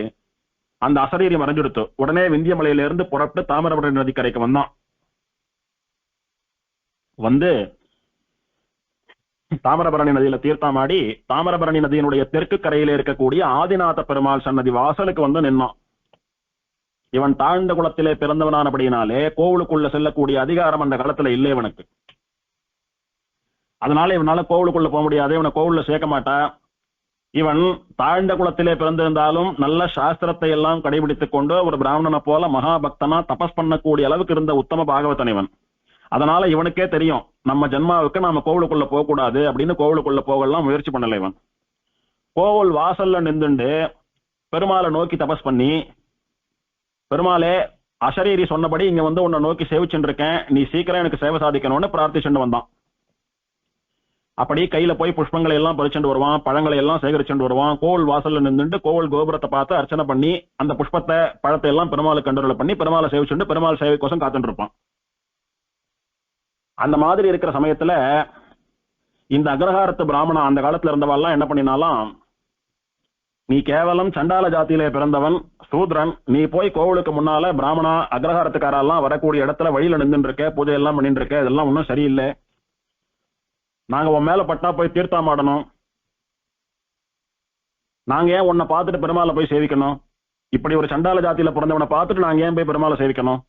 அந்த அசரீரி மறைஞ்சுடுத்து. உடனே விந்தியமலையில இருந்து புறப்பட்டு தாமிரபரணி நதிக்கரைக்கு வந்தான். வந்து தாமிரபரணி நதியில தீர்த்தமாடி தாமிரபரணி நதியினுடைய தெற்கு கரையில இருக்கக்கூடிய ஆதிநாத பெருமாள் சன்னதி வாசலுக்கு வந்து நின்னான். இவன் தாழ்ந்த குலத்திலே பிறந்தவனானபடினாலே கோவிலுக்குள்ள செல்லக்கூடிய அதிகாரம் அந்த காலத்துல இல்லை இவனுக்கு. அதனால இவனால கோவிலுக்குள்ள போக முடியாது, இவனை கோவில்ல சேர்க்க மாட்டா. இவன் தாழ்ந்த குலத்திலே பிறந்திருந்தாலும் நல்ல சாஸ்திரத்தை எல்லாம் கடைபிடித்துக் கொண்டு ஒரு பிராமணனை போல மகாபக்தனா தபஸ் பண்ணக்கூடிய அளவுக்கு இருந்த உத்தம பாகவதன் இவன். அதனால இவனுக்கே தெரியும் நம்ம ஜென்மாவுக்கு நாம கோவிலுக்குள்ள போக கூடாது அப்படின்னு கோவிலுக்குள்ள போகலாம் முயற்சி பண்ணல. இவன் கோவில் வாசல்ல நின்றுண்டு பெருமாளை நோக்கி தபஸ் பண்ணி, பெருமாளே அசரீரி சொன்னபடி இங்க வந்து உன்னை நோக்கி சேவிச்சுட்டு இருக்கேன், நீ சீக்கிரம் எனக்கு சேவை சாதிக்கணும்னு பிரார்த்திச்சுட்டு வந்தான். அப்படி கையில போய் புஷ்பங்களை எல்லாம் பறிச்சுட்டு வருவான், பழங்களை எல்லாம் சேகரிச்சுட்டு வருவான். கோவில் வாசல்ல நின்றுட்டு கோவில் கோபுரத்தை பார்த்து அர்ச்சனை பண்ணி அந்த புஷ்பத்தை பழத்தை எல்லாம் பெருமாளுக்கு கண்டுரல பண்ணி பெருமாளை சேவிச்சுட்டு பெருமாள் சேவைக்கோசம் காத்துட்டு இருப்பான். அந்த மாதிரி இருக்கிற சமயத்துல இந்த அக்ரஹாரத்து பிராமணன் அந்த காலத்துல இருந்தவாள்லாம் என்ன பண்ணினாலாம், நீ கேவலம் சண்டால ஜாத்தியிலே பிறந்தவன், சூத்ரன், நீ போய் கோவிலுக்கு முன்னால பிராமணா அக்ரஹாரத்துக்காரெல்லாம் வரக்கூடிய இடத்துல வழியில நின்று இருக்க, பூஜை எல்லாம் பண்ணிட்டு இருக்க, இதெல்லாம் ஒன்றும் சரியில்லை. நாங்க உன் மேல பட்டா போய் தீர்த்தாமாடணும், நாங்க ஏன் உன்னை பார்த்துட்டு பெருமாளை போய் சேவிக்கணும்? இப்படி ஒரு சண்டால ஜாத்தியில பிறந்தவனை பார்த்துட்டு நாங்க ஏன் போய் பெருமாளை சேவிக்கணும்?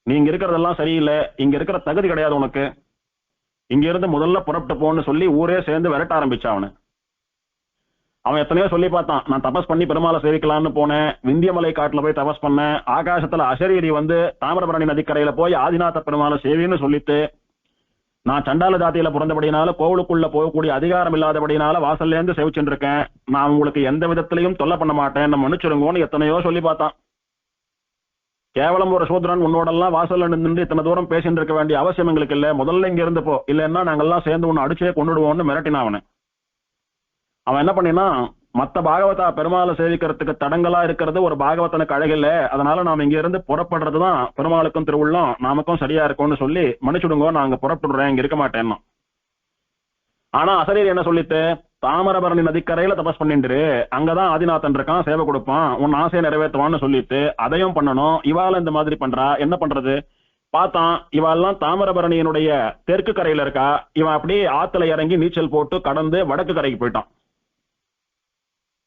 நீங்க இருக்கிறதெல்லாம் சரியில்லை, இங்க இருக்கிற தகுதி கிடையாது உனக்கு, இங்க இருந்து முதல்ல புறப்பட்டு போன்னு சொல்லி ஊரே சேர்ந்து விரட்ட ஆரம்பிச்சான் அவனு. அவன் எத்தனையோ சொல்லி பார்த்தான், நான் தபஸ் பண்ணி பெருமாளை சேவிக்கலாம்னு போனேன், விந்தியமலை காட்டுல போய் தபஸ் பண்ணேன், ஆகாசத்துல அசரீரி வந்து தாமிரபரணி நதிக்கரையில போய் ஆதிநாத பெருமாளை சேவின்னு சொல்லிட்டு, நான் சண்டால ஜாத்தியில பிறந்தபடினால கோவிலுக்குள்ள போகக்கூடிய அதிகாரம் இல்லாதபடினால வாசல்ல இருந்து சேவிச்சுட்டு இருக்கேன், நான் உங்களுக்கு எந்த விதத்திலையும் தொல்லை பண்ண மாட்டேன், நம்ம மன்னிச்சிருங்கோன்னு எத்தனையோ சொல்லி பார்த்தான். கேவலம் ஒரு சூத்ரன் உன்னோடெல்லாம் வாசல்ல நின்று இத்தனை தூரம் பேசிட்டு இருக்க வேண்டிய அவசியம் எங்களுக்கு இல்ல, முதல்ல இங்க இருந்து போ, இல்லைன்னா நாங்கெல்லாம் சேர்ந்து உன்னை அடிச்சே கொண்டுடுவோம்னு மிரட்டினான் அவனை. அவன் என்ன பண்ணினா, மத்த பாகவதா பெருமாளை சேவிக்கிறதுக்கு தடங்களா இருக்கிறது ஒரு பாகவதனுக்கு அழகில்ல, அதனால நாம இங்க இருந்து புறப்படுறதுதான் பெருமாளுக்கும் திருவுள்ளம், நமக்கும் சரியா இருக்கும்னு சொல்லி மன்னிச்சுடுங்க, நான் அங்க புறப்படுறேன், இங்க இருக்க மாட்டேன்னா. ஆனா அசரீர் என்ன சொல்லிட்டு, தாமிரபரணி நதிக்கரையில தபஸ் பண்ணிட்டு அங்கதான் ஆதிநாதன் இருக்கான், சேவை கொடுப்பான், உன் ஆசையை நிறைவேற்றுவான்னு சொல்லிட்டு அதையும் பண்ணணும். இவால இந்த மாதிரி பண்றா, என்ன பண்றது? பார்த்தான், இவெல்லாம் தாமிரபரணியினுடைய தெற்கு கரையில இருக்கா. இவன் அப்படியே ஆத்துல இறங்கி நீச்சல் போட்டு கடந்து வடக்கு கரைக்கு போயிட்டான்.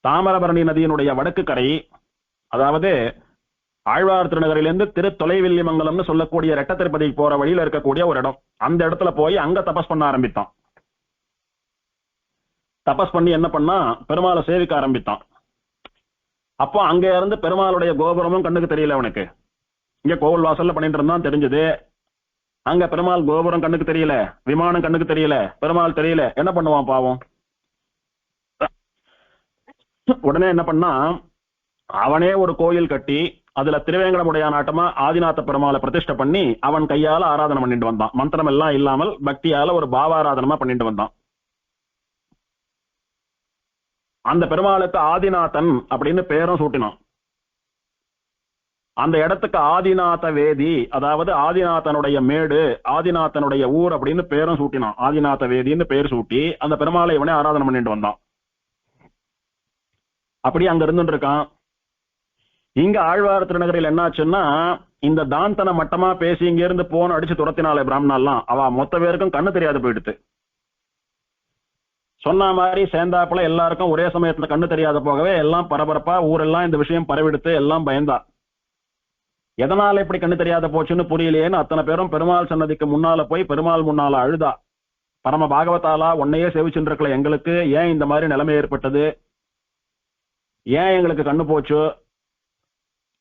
தாமிரபரணி நதியினுடைய வடக்கு கரை, அதாவது ஆழ்வார் திருநகரிலிருந்து திரு தொலைவில்லிமங்கலம்னு சொல்லக்கூடிய ரெட்ட திருப்பதிக்கு போற வழியில இருக்கக்கூடிய ஒரு இடம். அந்த இடத்துல போய் அங்க தபஸ் பண்ண ஆரம்பித்தான். தபஸ் பண்ணி என்ன பண்ணா, பெருமாளை சேவிக்க ஆரம்பித்தான். அப்போ அங்க இருந்து பெருமாளுடைய கோபுரமும் கண்ணுக்கு தெரியல அவனுக்கு. இங்க கோவில் வாசல்ல பண்ணிட்டு இருந்தான், தெரிஞ்சது. அங்க பெருமாள் கோபுரம் கண்ணுக்கு தெரியல, விமானம் கண்ணுக்கு தெரியல, பெருமாள் தெரியல. என்ன பண்ணுவான் பாவம்? உடனே என்ன பண்ணா, அவனே ஒரு கோயில் கட்டி அதுல திருவேங்கடமுடைய நாட்டமா ஆதிநாத பெருமாளை பிரதிஷ்டை பண்ணி அவன் கையால ஆராதனை பண்ணிட்டு வந்தான். மந்திரம் எல்லாம் இல்லாமல் பக்தியால ஒரு பாவாராதனமா பண்ணிட்டு வந்தான். அந்த பெருமாளுக்கு ஆதிநாதன் அப்படின்னு பேரும் சூட்டினான். அந்த இடத்துக்கு ஆதிநாத வேதி, அதாவது ஆதிநாதனுடைய மேடு, ஆதிநாதனுடைய ஊர் அப்படின்னு பேரும் சூட்டினான். ஆதிநாத வேதின்னு பேர் சூட்டி அந்த பெருமாளை இவனே ஆராதனை பண்ணிட்டு வந்தான். அப்படி அங்க இருந்துட்டு இருக்கான். இங்க ஆழ்வார் திருநகரில் என்னாச்சுன்னா, இந்த தாந்தனை மட்டமா பேசி இங்க இருந்து போன அடிச்சு துரத்தினாலே பிராமணாலாம், அவ மொத்த பேருக்கும் கண்ணு தெரியாது போயிடுத்து. சொன்ன மாதிரி சேர்ந்தாப்புல எல்லாருக்கும் ஒரே சமயத்துல கண்ணு தெரியாத போகவே எல்லாம் பரபரப்பா ஊரெல்லாம் இந்த விஷயம் பரவிடுத்து எல்லாம் பயந்தா. எதனால இப்படி கண்ணு தெரியாத போச்சுன்னு புரியலையேன்னு அத்தனை பேரும் பெருமாள் சன்னதிக்கு முன்னால போய் பெருமாள் முன்னால அழுதா. பரம பாகவதாலா, உன்னையே சேவிச்சுட்டு இருக்கல எங்களுக்கு ஏன் இந்த மாதிரி நிலைமை ஏற்பட்டது? ஏன் எங்களுக்கு கண்ணு போச்சு?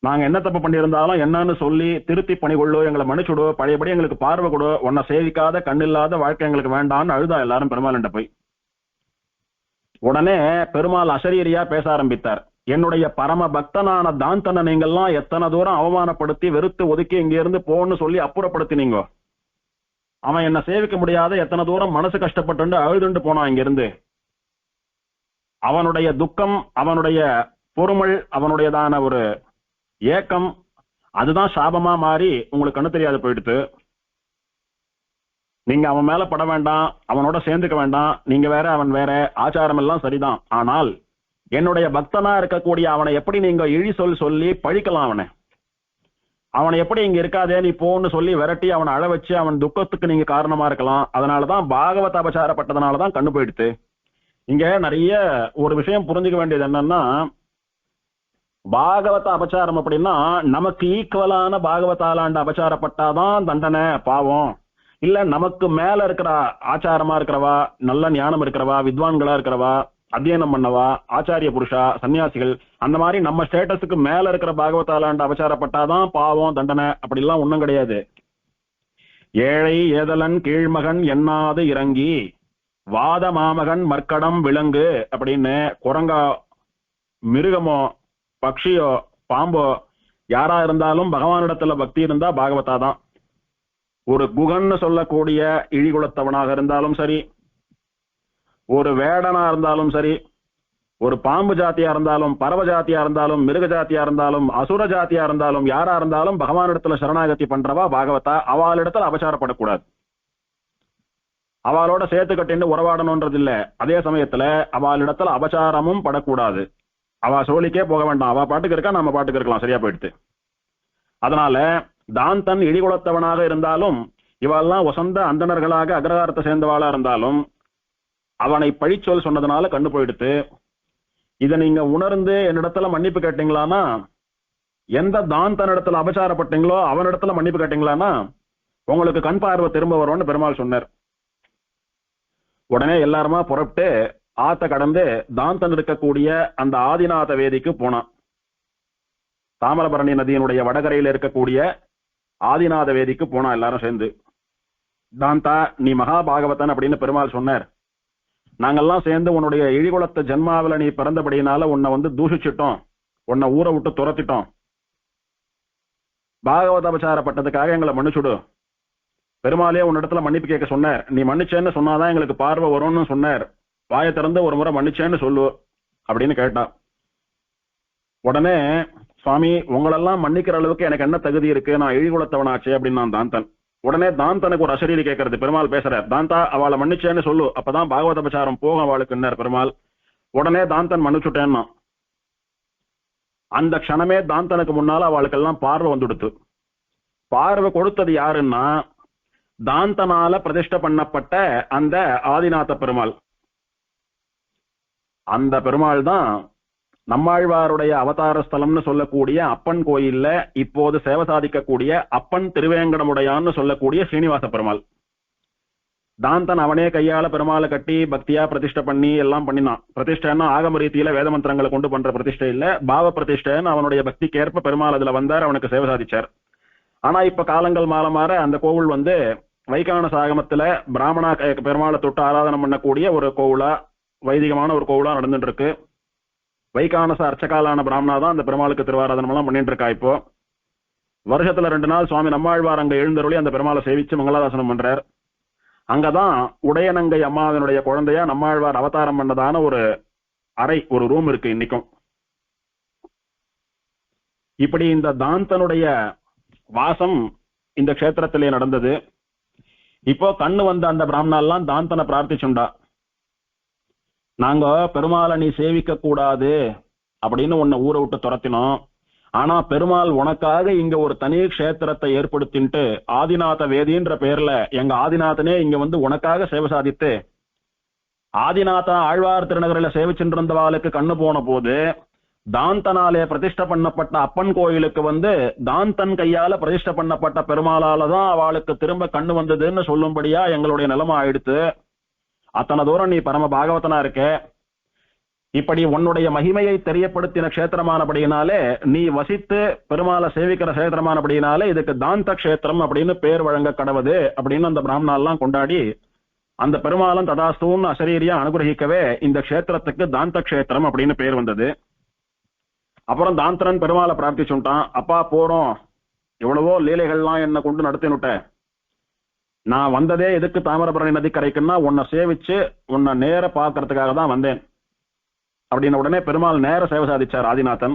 நாங்க என்ன தப்பு பண்ணியிருந்தாலும் என்னன்னு சொல்லி திருத்தி பணிகொள்ளு, எங்களை மன்னிச்சுடு, பழையபடி எங்களுக்கு பார்வை கொடு, உன்னை சேவிக்காத கண்ணில்லாத வாழ்க்கை எங்களுக்கு வேண்டான்னு அழுதா எல்லாரும் பெருமாள்கிட்ட போய். உடனே பெருமாள் அசரீரியா பேச ஆரம்பித்தார். என்னுடைய பரம பக்தனான தாந்தனை நீங்கெல்லாம் எத்தனை தூரம் அவமானப்படுத்தி வெறுத்து ஒதுக்கி இங்க இருந்து போன்னு சொல்லி அப்புறப்படுத்தினீங்க. அவன் என்ன சேவிக்க முடியாத எத்தனை தூரம் மனசு கஷ்டப்பட்டு அழுதுண்டு போனான் இங்க இருந்து. அவனுடைய துக்கம், அவனுடைய பொறுமல், அவனுடையதான ஒரு ஏக்கம், அதுதான் சாபமா மாறி உங்களுக்கு கண்ணு தெரியாது போயிடுத்து. நீங்க அவன் மேல பட வேண்டாம், அவனோட சேர்ந்துக்க வேண்டாம். நீங்க வேற அவன் வேற, ஆச்சாரம் எல்லாம் சரிதான். ஆனால் என்னுடைய பக்தனா இருக்கக்கூடிய அவனை எப்படி நீங்க இழி சொல்லி பழிக்கலாம்? அவனை எப்படி இங்க இருக்காதே நீ போன்னு சொல்லி விரட்டி அவனை அழ வச்சு அவன் துக்கத்துக்கு நீங்க காரணமா இருக்கலாம். அதனாலதான் பாகவத அபச்சாரப்பட்டதுனாலதான் கண்ணு போயிடுத்து. இங்க நிறைய ஒரு விஷயம் புரிஞ்சுக்க வேண்டியது என்னன்னா, பாகவத அபச்சாரம் அப்படின்னா நமக்கு ஈக்குவலான பாகவதாலாண்ட அபச்சாரப்பட்டாதான் தண்டனை, பாவம். இல்ல நமக்கு மேல இருக்கிற ஆச்சாரமா இருக்கிறவா, நல்ல ஞானம் இருக்கிறவா, வித்வான்களா இருக்கிறவா, அத்தியனம் பண்ணவா, ஆச்சாரிய புருஷா, சன்னியாசிகள், அந்த மாதிரி நம்ம ஸ்டேட்டஸுக்கு மேல இருக்கிற பாகவதாலாண்ட அபச்சாரப்பட்டாதான் பாவம், தண்டனை, அப்படிலாம் ஒண்ணும் கிடையாது. ஏழை ஏதலன் கீழ்மகன் எண்ணாது இறங்கி வாத மாமகன் மர்க்கடம் விலங்கு அப்படின்னு குரங்கா, மிருகமோ, பக்ஷியோ, பாம்போ யாரா இருந்தாலும் பகவானிடத்துல பக்தி இருந்தா பாகவதா தான். ஒரு குகன்னு சொல்லக்கூடிய இழிகுலத்தவனாக இருந்தாலும் சரி, ஒரு வேடனா இருந்தாலும் சரி, ஒரு பாம்பு ஜாத்தியா இருந்தாலும், பறவை ஜாத்தியா இருந்தாலும், மிருக ஜாத்தியா இருந்தாலும், அசுர ஜாத்தியா இருந்தாலும், யாரா இருந்தாலும் பகவானிடத்துல சரணாகதி பண்றவா பாகவதா. அவளிடத்துல அபச்சாரப்படக்கூடாது, அவளோட சேர்த்து கட்டின்னு உறவாடணும்ன்றது இல்ல. அதே சமயத்துல அவளிடத்துல அபச்சாரமும் படக்கூடாது. அவ சோழிக்கே போக வேண்டாம், அவ பாட்டுக்கு இருக்கா, நம்ம பாட்டுக்கு இருக்கலாம், சரியா போயிடுத்து. அதனால தாந்தன் இழிகுலத்தவனாக இருந்தாலும், இவெல்லாம் வசந்த அந்தணர்களாக அக்ரகாரத்தை சேர்ந்தவாளா இருந்தாலும் அவனை பழிச்சொல் சொன்னதுனால கண்ணு போயிடுத்து. இதை நீங்க உணர்ந்து என்னிடத்துல மன்னிப்பு கேட்டீங்களானா, எந்த தாந்தன் இடத்துல அபச்சாரப்பட்டீங்களோ அவனிடத்துல மன்னிப்பு கேட்டீங்களானா உங்களுக்கு கண் பார்வை திரும்ப வரும்னு பெருமாள் சொன்னார். உடனே எல்லாருமா புறப்பட்டு ஆத்த கடந்து தாந்தன் இருக்கக்கூடிய அந்த ஆதிநாத வேதிக்கு போனான். தாமிரபரணி நதியினுடைய வடகரையில் இருக்கக்கூடிய ஆதிநாத வேதிக்கு போனா எல்லாரும் சேர்ந்து. தாந்தா, நீ மகாபாகவதன் அப்படின்னு பெருமாள் சொன்னார். நாங்கெல்லாம் சேர்ந்து உன்னுடைய இழிகுலத்த ஜென்மாவில நீ பிறந்தபடியினால உன்னை தூஷிச்சிட்டோம், உன்னை ஊரை விட்டு துரத்திட்டோம். பாகவத அபச்சாரப்பட்டதுக்காக எங்களை மன்னிச்சுடு. பெருமாளே உன்னிடத்துல மன்னிப்பு கேட்க சொன்னார். நீ மன்னிச்சேன்னு சொன்னாதான் எங்களுக்கு பார்வை வரும்னு சொன்னார். வாயை திறந்து ஒரு முறை மன்னிச்சேன்னு சொல்லு அப்படின்னு கேட்டா. உடனே, சுவாமி உங்களெல்லாம் மன்னிக்கிற அளவுக்கு எனக்கு என்ன தகுதி இருக்கு, நான் இழிகுலத்தவனாச்சு அப்படின்னு நான் தாந்தன். உடனே தாந்தனுக்கு ஒரு அசரீரி கேட்கறது. பெருமாள் பேசுறார், தாந்தா அவளை மன்னிச்சேன்னு சொல்லு, அப்பதான் பாகவத அபச்சாரம் போகும் அவளுக்கு பெருமாள். உடனே தாந்தன் மன்னிச்சுட்டேன்னா அந்த க்ஷணமே தாந்தனுக்கு முன்னால அவளுக்கெல்லாம் பார்வை வந்துடுத்து. பார்வை கொடுத்தது யாருன்னா தாந்தனால பிரதிஷ்டை பண்ணப்பட்ட அந்த ஆதிநாத பெருமாள். அந்த பெருமாள் தான் நம்மாழ்வாருடைய அவதார ஸ்தலம்னு சொல்லக்கூடிய அப்பன் கோயில்ல இப்போது சேவை சாதிக்கக்கூடிய அப்பன் திருவேங்கடமுடையான்னு சொல்லக்கூடிய ஸ்ரீனிவாச பெருமாள். தாந்தன் அவனே கையால பெருமாளை கட்டி பக்தியா பிரதிஷ்டை பண்ணி எல்லாம் பண்ணினான். பிரதிஷ்டைன்னா ஆகம ரீதியில வேத மந்திரங்களை கொண்டு பண்ற பிரதிஷ்டை இல்ல, பாவ பிரதிஷ்டைன்னு அவனுடைய பக்திக்கேற்ப பெருமாள் அதுல வந்தார், அவனுக்கு சேவை சாதிச்சார். ஆனா இப்ப காலங்கள் மாற மாற அந்த கோவில் வந்து வைகான சாகமத்துல பிராமணா பெருமாளை தொட்டு ஆராதனை பண்ணக்கூடிய ஒரு கோவிலா, வைதிகமான ஒரு கோவிலா நடந்துட்டு இருக்கு. வைகானச அர்ச்சகாலான பிராமணா தான் அந்த பெருமாளுக்கு திருவாராதனம் எல்லாம் பண்ணிட்டு இருக்கா. இப்போ வருஷத்துல 2 நாள் சுவாமி நம்மாழ்வார் அங்க எழுந்தருளி அந்த பெருமாளை சேவிச்சு மங்களாதாசனம் பண்றார். அங்கதான் உடையநங்கை அம்மாவினுடைய குழந்தையா நம்மாழ்வார் அவதாரம் பண்ணதான ஒரு அறை, ஒரு ரூம் இருக்கு இன்னைக்கும். இப்படி இந்த தாந்தனுடைய வாசம் இந்த க்ஷேத்திரத்திலே நடந்தது. இப்போ கண்ணு வந்த அந்த பிராமணாலாம் தாந்தனை பிரார்த்திச்சுண்டா, நாங்க பெருமாளை நீ சேவிக்க கூடாது அப்படின்னு உன்னை ஊரை விட்டு துரத்தினோம். ஆனா பெருமாள் உனக்காக இங்க ஒரு தனி க்ஷேத்திரத்தை ஏற்படுத்திட்டு ஆதிநாத வேதின்ற பேர்ல எங்க ஆதிநாதனே இங்க வந்து உனக்காக சேவை சாதித்து ஆதிநாத ஆழ்வார் திருநகரில சேவிச்சுட்டு இருந்தவாளுக்கு கண்ணு போன போது தாந்தனாலே பிரதிஷ்டை பண்ணப்பட்ட அப்பன் கோயிலுக்கு வந்து தாந்தன் கையால பிரதிஷ்டை பண்ணப்பட்ட பெருமாளாலதான் அவளுக்கு திரும்ப கண்ணு வந்ததுன்னு சொல்லும்படியா எங்களுடைய நிலைமை ஆயிடுத்து. அத்தனை தூரம் நீ பரம பாகவதனா இருக்க. இப்படி உன்னுடைய மகிமையை தெரியப்படுத்தின க்ஷேத்திரமானபடியினாலே, நீ வசித்து பெருமாளை சேவிக்கிற க்ஷேத்திரமானபடியினாலே இதுக்கு தாந்த க்ஷேத்திரம் அப்படின்னு பேர் வழங்க கடவுது அப்படின்னு அந்த பிராமணாலாம் கொண்டாடி அந்த பெருமாளன் ததாஸ்தூன்னு அசரீரியா அனுகிரகிக்கவே இந்த க்ஷேத்திரத்துக்கு தாந்த க்ஷேத்திரம் அப்படின்னு பேர் வந்தது. அப்புறம் தாந்தரன் பெருமாளை பிரார்த்திச்சுட்டான், அப்பா போறோம், எவ்வளவோ லீலைகள்லாம் என்னை கொண்டு நடத்தினுட்ட, நான் வந்ததே எதுக்கு தாமிரபரணி நதிக்கரைக்குன்னா உன்னை சேவிச்சு உன்னை நேர பாக்குறதுக்காக தான் வந்தேன் அப்படின்னு உடனே பெருமாள் நேர சேவை சாதிச்சார். ஆதிநாதன்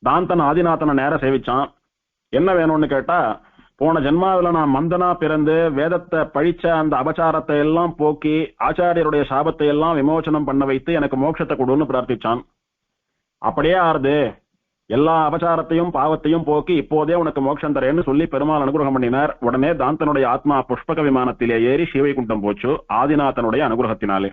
தாந்தன் ஆதிநாதனை நேர சேவிச்சான். என்ன வேணும்னு கேட்டா, போன ஜென்மாவில நான் மந்தனா பிறந்து வேதத்தை பழிச்ச அந்த அபச்சாரத்தை எல்லாம் போக்கி ஆச்சாரியருடைய சாபத்தை எல்லாம் விமோசனம் பண்ண வைத்து எனக்கு மோட்சத்தை கொடுன்னு பிரார்த்திச்சான். அப்படியே ஆறுது, எல்லா அபச்சாரத்தையும் பாவத்தையும் போக்கி இப்போதே உனக்கு மோட்சம் தரேன்னு சொல்லி பெருமாள் அனுகிரகம் பண்ணினார். உடனே தாந்தனுடைய ஆத்மா புஷ்பக விமானத்திலே ஏறி ஸ்ரீவைகுண்டம் போச்சு ஆதிநாதனுடைய அனுகிரகத்தினாலே.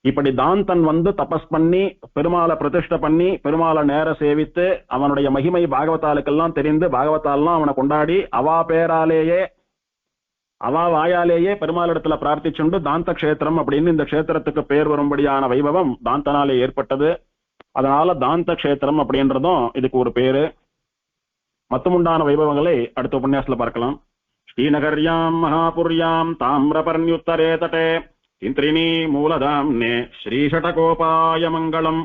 இப்படி தாந்தன் வந்து தபஸ் பண்ணி பெருமாளை பிரதிஷ்டை பண்ணி பெருமாளை நேர சேவித்து அவனுடைய மகிமை பாகவதாளுக்கெல்லாம் தெரிந்து பாகவதாலாம் அவனை கொண்டாடி அவா பேராலேயே அவா வாயாலேயே பெருமாளிடத்துல பிரார்த்திச்சுண்டு தாந்த க்ஷேத்திரம் அப்படின்னு இந்த க்ஷேத்திரத்துக்கு பேர் வரும்படியான வைபவம் தாந்தனாலே ஏற்பட்டது. அதனால தாந்த க்ஷேத்திரம் அப்படின்றதும் இதுக்கு ஒரு பேரு. மத்தமுண்டான வைபவங்களை அடுத்த உபன்யாசத்துல பார்க்கலாம். ஸ்ரீநகர்யாம் மகாபுர்யாம் தாமிரபர்ணியுத்தரே தட்டே இந்திரிணி மூலதாம்னே ஸ்ரீஷடகோபாய மங்களம்.